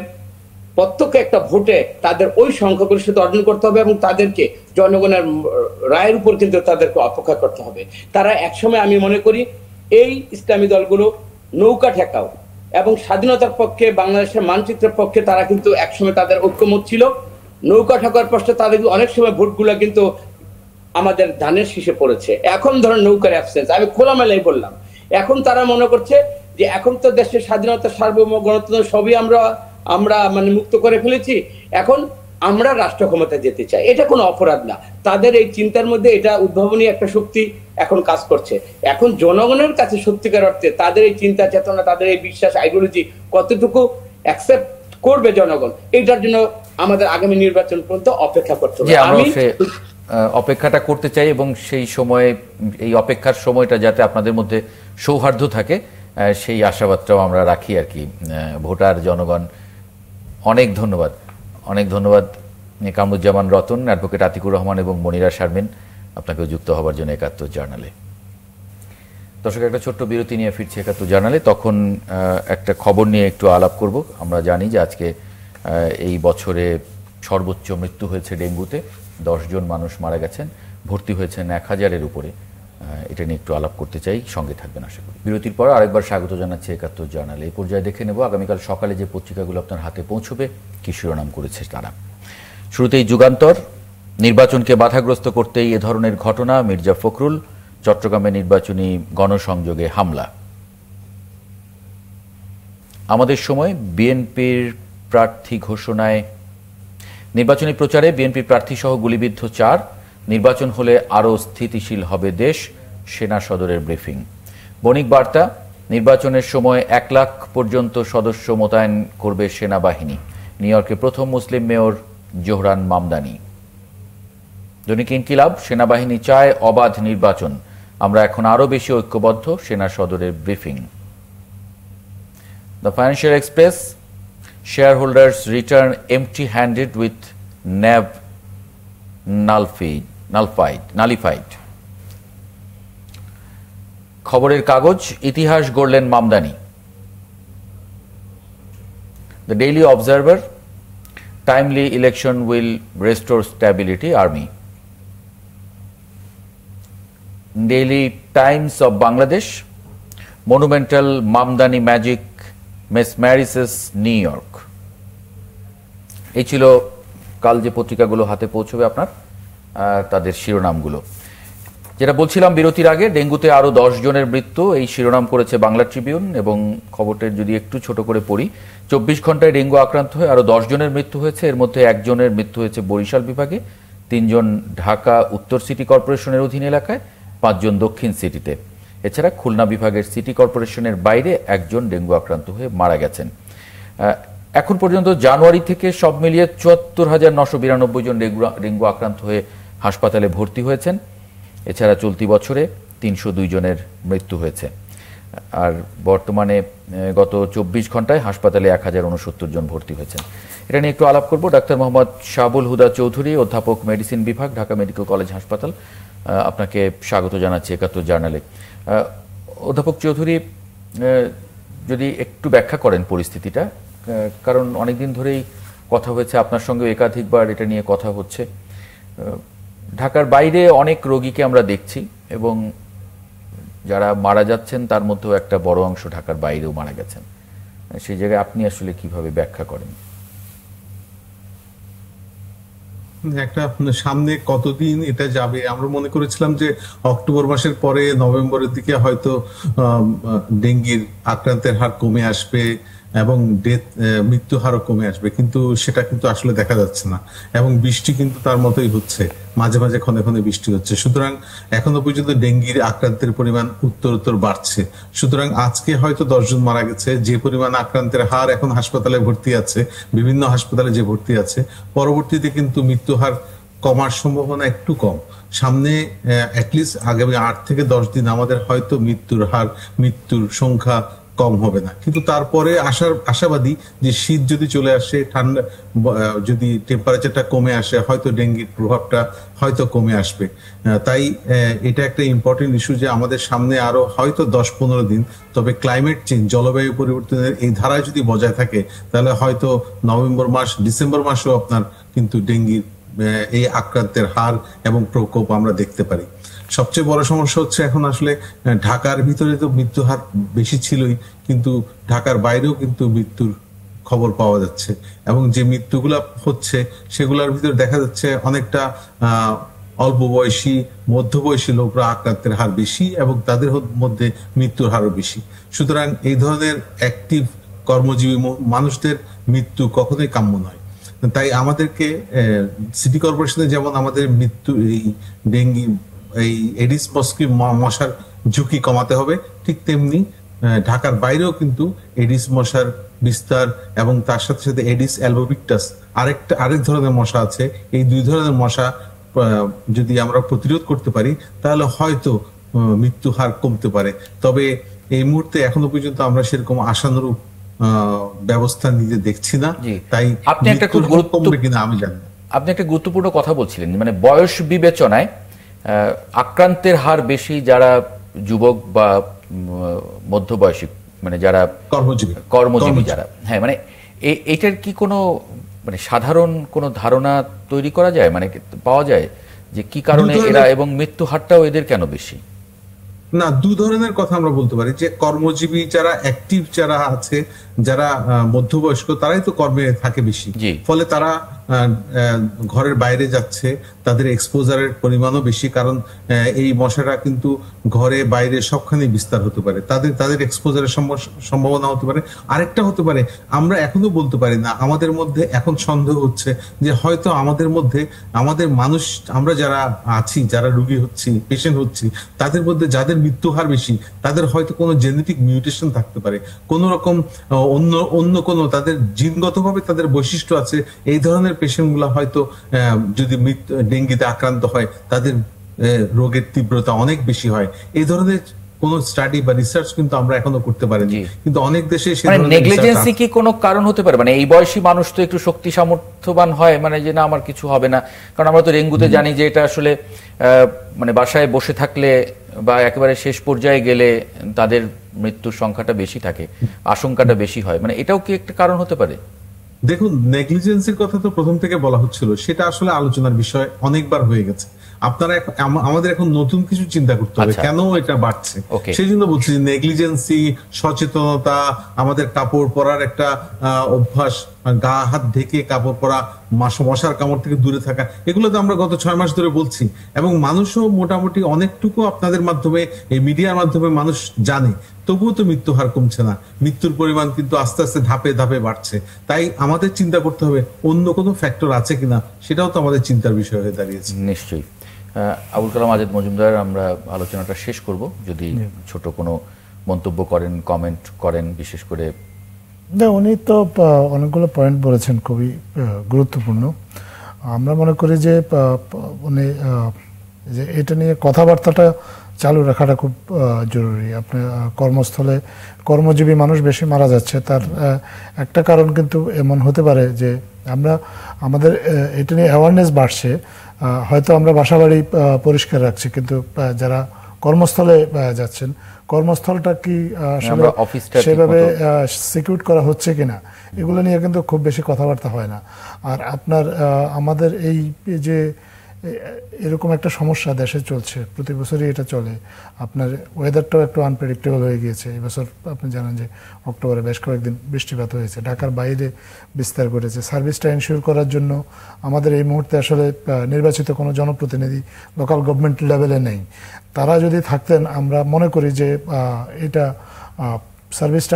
প্রত্যক্ষ একটা ভোটে তাদের ওই সংখ্যাগরিষ্ঠতা অর্জন করতে হবে এবং তাদেরকে জনগণের রায়ের উপর কিন্তু তাদেরকে অপেক্ষা করতে হবে। তারা একসময় আমি মনে করি এই ইসলামী দলগুলো নৌকা ঠেকাও এবং স্বাধীনতার পক্ষে, বাংলাদেশের মানচিত্রের পক্ষে তারা কিন্তু একসময় তাদের ঐক্যমত ছিল। নৌকা ঠেকার পক্ষে তাদের অনেক সময় ভোটগুলো কিন্তু আমাদের ধানের শীষে পড়েছে। এখন ধরেন নৌকার অ্যাবসেন্স, আমি খোলামেলাই বললাম। এখন তারা মনে করছে যে এখন তো দেশের স্বাধীনতা, সার্বভৌম, গণতন্ত্র সবই আমরা মানে মুক্ত করে ফেলেছি, এখন আমরা রাষ্ট্র ক্ষমতায় যেতে চাই। এটা কোনো অপরাধ না। তাদের এই চিন্তার মধ্যে এটা উদ্ভাবনী একটা শক্তি এখন কাজ করছে। এখন জনগণের কাছে সত্যিকার অর্থে তাদের এই চিন্তা চেতনা, তাদের এই বিশ্বাস, আইডিওলজি কতটুকু অ্যাকসেপ্ট করবে জনগণ, এটার জন্য আমাদের আগামী নির্বাচন পর্যন্ত অপেক্ষা করতে হবে। আমি অপেক্ষাটা করতে চাই এবং সেই সময়ে এই অপেক্ষার সময়টা যাতে আপনাদের মধ্যে সৌহার্দ্য থাকে সেই আশাবাদটাও আমরা রাখি আর কি। ভোটার জনগণ, অনেক ধন্যবাদ কামরুজ্জামান রতন, অ্যাডভোকেট আতিকুর রহমান এবং মনিরা শারমিন, আপনাকেও যুক্ত হবার জন্য ৭১ জার্নালে। দর্শক, একটা ছোট্ট বিরতি নিয়ে ফিরছি ৭১ জার্নালে। তখন একটা খবর নিয়ে একটু আলাপ করব। আমরা জানি যে আজকে এই বছরে সর্বোচ্চ মৃত্যু হয়েছে ডেঙ্গুতে, 10 জন মানুষ মারা গেছেন, ভর্তি হয়েছেন 1000-এর উপরে। এটা নিয়ে একটু আলাপ করতে চাই, সঙ্গে থাকবেন আশা করি। বিরতির পর আরেকবার স্বাগত জানাচ্ছি ৭১ জার্নালে। এই পর্যায়ে দেখে নেব আগামীকাল সকালে যে পত্রিকাগুলো আপনার হাতে পৌঁছবে কি শিরোনাম করেছে তারা। শুরুতেই যুগান্তর, নির্বাচনকে বাধাগ্রস্ত করতেই এ ধরনের ঘটনা, মির্জা ফখরুল, চট্টগ্রামে নির্বাচনী গণসংযোগে হামলা। আমাদের সময়, বিএনপির প্রার্থী ঘোষণায়, নির্বাচনী প্রচারে বিএনপির প্রার্থী সহ গুলিবিদ্ধ 4, নির্বাচন হলে আরও স্থিতিশীল হবে দেশ, সেনা সদরের ব্রিফিং। বণিক বার্তা, নির্বাচনের সময় 1 লাখ পর্যন্ত সদস্য মোতায়েন করবে সেনাবাহিনী। নিউ ইয়র্কে প্রথম মুসলিম মেয়র জোহরান মামদানি। দৈনিক ইনকিলাব, সেনাবাহিনী চায় অবাধ নির্বাচন, আমরা এখন আরও বেশি ঐক্যবদ্ধ, সেনা সদরের briefing. The financial express, shareholders return empty-handed with NAV nullified. খবরের কাগজ, ইতিহাস গড়লেন Mamdani. The Daily Observer, timely election will restore stability, army. Daily Times of Bangladesh, monumental Mamdani magic mesmerises New York. এই ছিল কাল যে পত্রিকাগুলো হাতে পৌঁছবে আপনার, তাদের শিরোনামগুলো। যেটা বলছিলাম বিরতির আগে, ডেঙ্গুতে আরো 10 জনের মৃত্যু, এই শিরোনাম করেছে বাংলা ট্রিবিউন। এবং খবরটা যদি একটু ছোট করে পড়ি, 24 ঘন্টায় ডেঙ্গু আক্রান্ত হয়ে আরো 10 জনের মৃত্যু হয়েছে। এর মধ্যে 1 জনের মৃত্যু হয়েছে বরিশাল বিভাগে, 3 জন ঢাকা উত্তর সিটি কর্পোরেশনের অধীন এলাকায়, 5 জন দক্ষিণ সিটিতে। এছাড়া খুলনা বিভাগের সিটি কর্পোরেশনের বাইরে 1 জন ডেঙ্গু আক্রান্ত হয়ে মারা গেছেন। এখন পর্যন্ত জানুয়ারি থেকে সব মিলিয়ে 74,992 জন ডেঙ্গু আক্রান্ত হয়ে হাসপাতালে ভর্তি হয়েছেন। এছাড়া চলতি বছরে 302 জনের মৃত্যু হয়েছে। আর বর্তমানে গত 24 ঘন্টায় হাসপাতালে 1069 জন ভর্তি হয়েছেন। এটা নিয়ে একটু আলাপ করব। ডাক্তার মোহাম্মদ শাবুল হুদা চৌধুরী, অধ্যাপক মেডিসিন বিভাগ, ঢাকা মেডিকেল কলেজ হাসপাতাল, আপনাকে স্বাগত জানাচ্ছি 71 জার্নালে। অধ্যাপক চৌধুরী, যদি একটু ব্যাখ্যা করেন পরিস্থিতিটা, কারণ অনেকদিন ধরেই কথা হয়েছে, আপনার সঙ্গে একাধিকবার এটা নিয়ে কথা হচ্ছে। ঢাকার বাইরে অনেক রোগীকে আমরা দেখছি এবং যারা মারা যাচ্ছেন তার মধ্যেও একটা বড় অংশ ঢাকার বাইরেও মারা গেছেন। সেই জায়গায় আপনি আসলে কিভাবে ব্যাখ্যা করেন? একটা সামনে কতদিন এটা যাবে, আমরা মনে করেছিলাম যে অক্টোবর মাসের পরে নভেম্বরের দিকে হয়তো ডেঙ্গির আক্রান্তের হার কমে আসবে এবং মৃত্যু হারও কমে আসবে, কিন্তু সেটা কিন্তু আসলে দেখা যাচ্ছে না। এবং বৃষ্টি কিন্তু তার মতোই হচ্ছে, মাঝে মাঝে ক্ষণে ক্ষণে বৃষ্টি হচ্ছে। সুতরাং এখনো পর্যন্ত ডেঙ্গির আক্রান্তের পরিমাণ উত্তরোত্তর বাড়ছে। সুতরাং আজকে হয়তো 10 জন মারা গেছে, যে পরিমাণ আক্রান্তের হার এখন হাসপাতালে ভর্তি আছে, বিভিন্ন হাসপাতালে যে ভর্তি আছে, পরবর্তীতে কিন্তু মৃত্যু হার কমার সম্ভাবনা একটু কম। সামনে অ্যাটলিস্ট আগামী 8 থেকে 10 দিন আমাদের হয়তো মৃত্যুর সংখ্যা কম হবে না। কিন্তু তারপরে আশাবাদী যে শীত যদি চলে আসে, ঠান্ডা যদি টেম্পারেচারটা কমে আসে, হয়তো ডেঙ্গির প্রভাবটা হয়তো কমে আসবে। তাই এটা একটা ইম্পর্টেন্ট ইস্যু যে আমাদের সামনে আরো হয়তো 10-15 দিন, তবে ক্লাইমেট চেঞ্জ, জলবায়ু পরিবর্তনের এই ধারায় যদি বজায় থাকে, তাহলে হয়তো নভেম্বর মাস, ডিসেম্বর মাসেও আপনার কিন্তু ডেঙ্গির এই আক্রান্তের হার এবং প্রকোপ আমরা দেখতে পারি। সবচেয়ে বড় সমস্যা হচ্ছে এখন আসলে ঢাকার ভিতরে তো মৃত্যু হার বেশি ছিলই, কিন্তু ঢাকার বাইরেও কিন্তু মৃত্যুর খবর পাওয়া যাচ্ছে। এবং যে মৃত্যুগুলা হচ্ছে সেগুলোর ভিতরে দেখা যাচ্ছে অনেকটা অল্প বয়সী, মধ্যবয়সী লোকরা আক্রান্তের হার বেশি এবং তাদের মধ্যে মৃত্যুর হারও বেশি। সুতরাং এই ধরনের অ্যাক্টিভ কর্মজীবী মানুষদের মৃত্যু কখনোই কাম্য নয়। তাই আমাদেরকে সিটি কর্পোরেশনে যেমন আমাদের মৃত্যু এই ডেঙ্গি, এই এডিস মস্কি মশার ঝুঁকি কমাতে হবে, ঠিক তেমনি ঢাকার বাইরেও কিন্তু এডিস মশার বিস্তার এবং তার সাথে সাথে এডিস অ্যালবোভিক্টাস আরেক ধরনের মশা আছে। এই 2 ধরনের মশা যদি আমরা প্রতিরোধ করতে পারি তাহলে হয়তো মৃত্যু হার কমতে পারে। তবে এই মুহূর্তে এখনো পর্যন্ত আমরা সেরকম আশানুরূপ ব্যবস্থা নিতে দেখছি না। তাই আপনি একটা খুব কমবে কিনা আমি জানি না। আপনি একটা গুরুত্বপূর্ণ কথা বলছিলেন, মানে বয়স বিবেচনায় আক্রান্তের হার বেশি যারা যুবক বা মধ্যবয়সী, মানে যারা কর্মজীবী যারা। হ্যাঁ, মানে এইটার কি কোনো মানে সাধারণ কোনো ধারণা তৈরি করা যায়, মানে পাওয়া যায় যে কি কারণে এরা, এবং মৃত্যু হারটাও এদের কেন বেশি? না, 2 ধরনের কথা আমরা বলতে পারি। যে কর্মজীবী যারা অ্যাক্টিভ যারা আছে, যারা মধ্যবয়স্ক, তারাই তো কর্মে থাকে বেশি, ফলে তারা ঘরের বাইরে যাচ্ছে, তাদের এক্সপোজারের পরিমাণও বেশি, কারণ এই মশাটা কিন্তু ঘরে বাইরে সবখানে বিস্তার হতে পারে, তাদের এক্সপোজারের সম্ভাবনা হতে পারে। আরেকটা হতে পারে, আমরা এখনো বলতে পারি না, আমাদের মধ্যে এখন সন্দেহ হচ্ছে যে হয়তো আমাদের মধ্যে আমাদের মানুষ, আমরা যারা আছি, যারা রোগী হচ্ছি, পেশেন্ট হচ্ছি, তাদের মধ্যে যাদের মৃত্যু হার বেশি, তাদের হয়তো কোনো জেনেটিক মিউটেশন থাকতে পারে, কোন রকম অন্য কোনো তাদের জিনগতভাবে তাদের বৈশিষ্ট্য আছে। এই ধরনের পেশেন্ট গুলা হয়তো যদি ডেঙ্গিতে আক্রান্ত হয়, তাদের রোগের তীব্রতা অনেক বেশি হয়। এই ধরনের কোন স্টাডি বা রিসার্চ কিন্তু আমরা এখনো করতে পারিনি, কিন্তু অনেক দেশে নেগলিজেন্সি কি কোনো কারণ হতে পারে? মানে এই বয়সী মানুষ তো একটু শক্তি সামর্থ্যবান হয়, মানে যে না আমার কিছু হবে না, কারণ আমরা তো ডেঙ্গুতে জানি যে এটা আসলে মানে বাসায় বসে থাকলে বা একেবারে শেষ পর্যায়ে গেলে তাদের মৃত্যুর সংখ্যাটা বেশি থাকে, আশঙ্কাটা বেশি হয়, মানে এটাও কি একটা কারণ হতে পারে? দেখুন, নেগলিজেন্সির কথা তো প্রথম থেকে বলা হচ্ছিল, সেটা আসলে আলোচনার বিষয় অনেকবার হয়ে গেছে। আপনারা আমাদের এখন নতুন কিছু চিন্তা করতে হবে, কেন এটা বাড়ছে। সেই জন্য বলছি যে নেগলিজেন্সি, সচেতনতা, আমাদের কাপড় পরার একটা অভ্যাস, গা হাত ঢেকে কাপড় পরা, মশার কামড় থেকে দূরে থাকা, এগুলো তো আমরা গত 6 মাস ধরে বলছি, এবং মানুষও মোটামুটি অনেকটুকু আপনাদের মাধ্যমে, এই মিডিয়ার মাধ্যমে মানুষ জানে। তবুও তো মৃত্যু হার কমছে না, মৃত্যুর পরিমাণ কিন্তু আস্তে আস্তে ধাপে ধাপে বাড়ছে। তাই আমাদের চিন্তা করতে হবে অন্য কোনো ফ্যাক্টর আছে কিনা, সেটাও তো আমাদের চিন্তার বিষয় হয়ে দাঁড়িয়েছে। নিশ্চয়ই। আবুল কালাম আজাদ মজুমদার, আমরা আলোচনাটা শেষ করব, যদি ছোট কোনো মন্তব্য করেন, কমেন্ট করেন, বিশেষ করে। উনি তো অনেকগুলো পয়েন্ট বলেছেন, খুবই গুরুত্বপূর্ণ। আমরা মনে করি যে উনি যে এটা নিয়ে কথাবার্তাটা চালু রাখাটা খুব জরুরি। আপনি কর্মস্থলে কর্মজীবী মানুষ বেশি মারা যাচ্ছে, তার একটা কারণ কিন্তু এমন হতে পারে যে আমাদের এটা নিয়ে অ্যাওয়ারনেস বাড়ছে, হয়তো আমরা বাসাবাড়ি পরিষ্কার রাখছি, কিন্তু যারা কর্মস্থলে যাচ্ছেন, কর্মস্থলটা কি আসলে সেভাবে সিকিউর করা হচ্ছে কিনা, এগুলো নিয়ে কিন্তু খুব বেশি কথাবার্তা হয় না। আর আমাদের এই যে এরকম একটা সমস্যা দেশে চলছে, প্রতি বছরই এটা চলে। আপনার ওয়েদারটাও একটু আনপ্রেডিক্টেবল হয়ে গিয়েছে। এবছর আপনি জানেন যে অক্টোবরে বেশ কয়েকদিন বৃষ্টিপাত হয়েছে, ঢাকার বাইরে বিস্তার করেছে। সার্ভিসটা এনশিওর করার জন্য আমাদের এই মুহূর্তে আসলে নির্বাচিত কোনো জনপ্রতিনিধি লোকাল গভর্নমেন্ট লেভেলে নেই। তারা যদি থাকতেন, আমরা মনে করি যে এটা সার্ভিসটা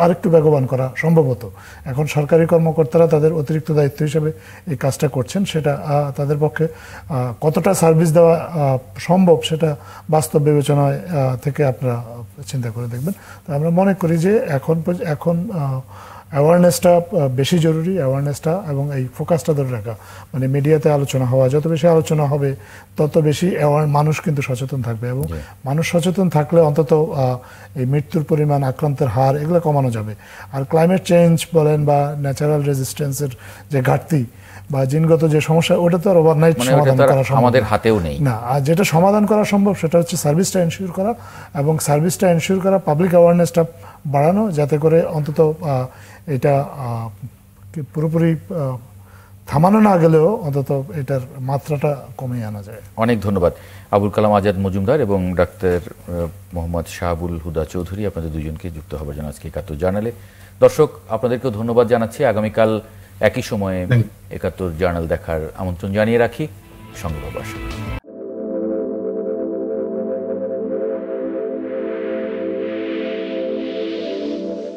আরেকটু বেগবান করা সম্ভব হতো। এখন সরকারি কর্মকর্তারা তাদের অতিরিক্ত দায়িত্ব হিসেবে এই কাজটা করছেন, সেটা তাদের পক্ষে কতটা সার্ভিস দেওয়া সম্ভব সেটা বাস্তব বিবেচনায় থেকে আপনারা চিন্তা করে দেখবেন। তো আমরা মনে করি যে এখন অ্যাওয়ারনেসটা বেশি জরুরি, অ্যাওয়ারনেসটা এবং এই ফোকাসটা ধরে রাখা, মানে মিডিয়াতে আলোচনা হওয়া, যত বেশি আলোচনা হবে তত বেশি মানুষ কিন্তু সচেতন থাকবে, এবং মানুষ সচেতন থাকলে অন্তত এই মৃত্যুর পরিমাণ, আক্রান্তের হার, এগুলো কমানো যাবে। আর ক্লাইমেট চেঞ্জ বলেন বা ন্যাচারাল রেজিস্ট্যান্সের যে ঘাটতি বা জিনগত যে সমস্যা, ওটা তো আর ওভারনাইট সমাধান করা সম্ভব আমাদের হাতেও নেই না। আর যেটা সমাধান করা সম্ভব সেটা হচ্ছে সার্ভিসটা এনশিওর করা, এবং সার্ভিসটা এনশিওর করা, পাবলিক অ্যাওয়ারনেসটা বাড়ানো, যাতে করে অন্তত এটা পুরোপুরি থামানো না গেলেও অন্তত এটার মাত্রাটা কমিয়ে আনা যায়। অনেক ধন্যবাদ আবুল কালাম আজাদ মজুমদার এবং ডাক্তার মোহাম্মদ শাহাবুল হুদা চৌধুরী, আপনাদের দুজনকে যুক্ত হবার জন্য আজকে ৭১ জার্নালে। দর্শক, আপনাদেরকেও ধন্যবাদ জানাচ্ছি। আগামীকাল একই সময়ে ৭১ জার্নাল দেখার আমন্ত্রণ জানিয়ে রাখি। সঙ্গে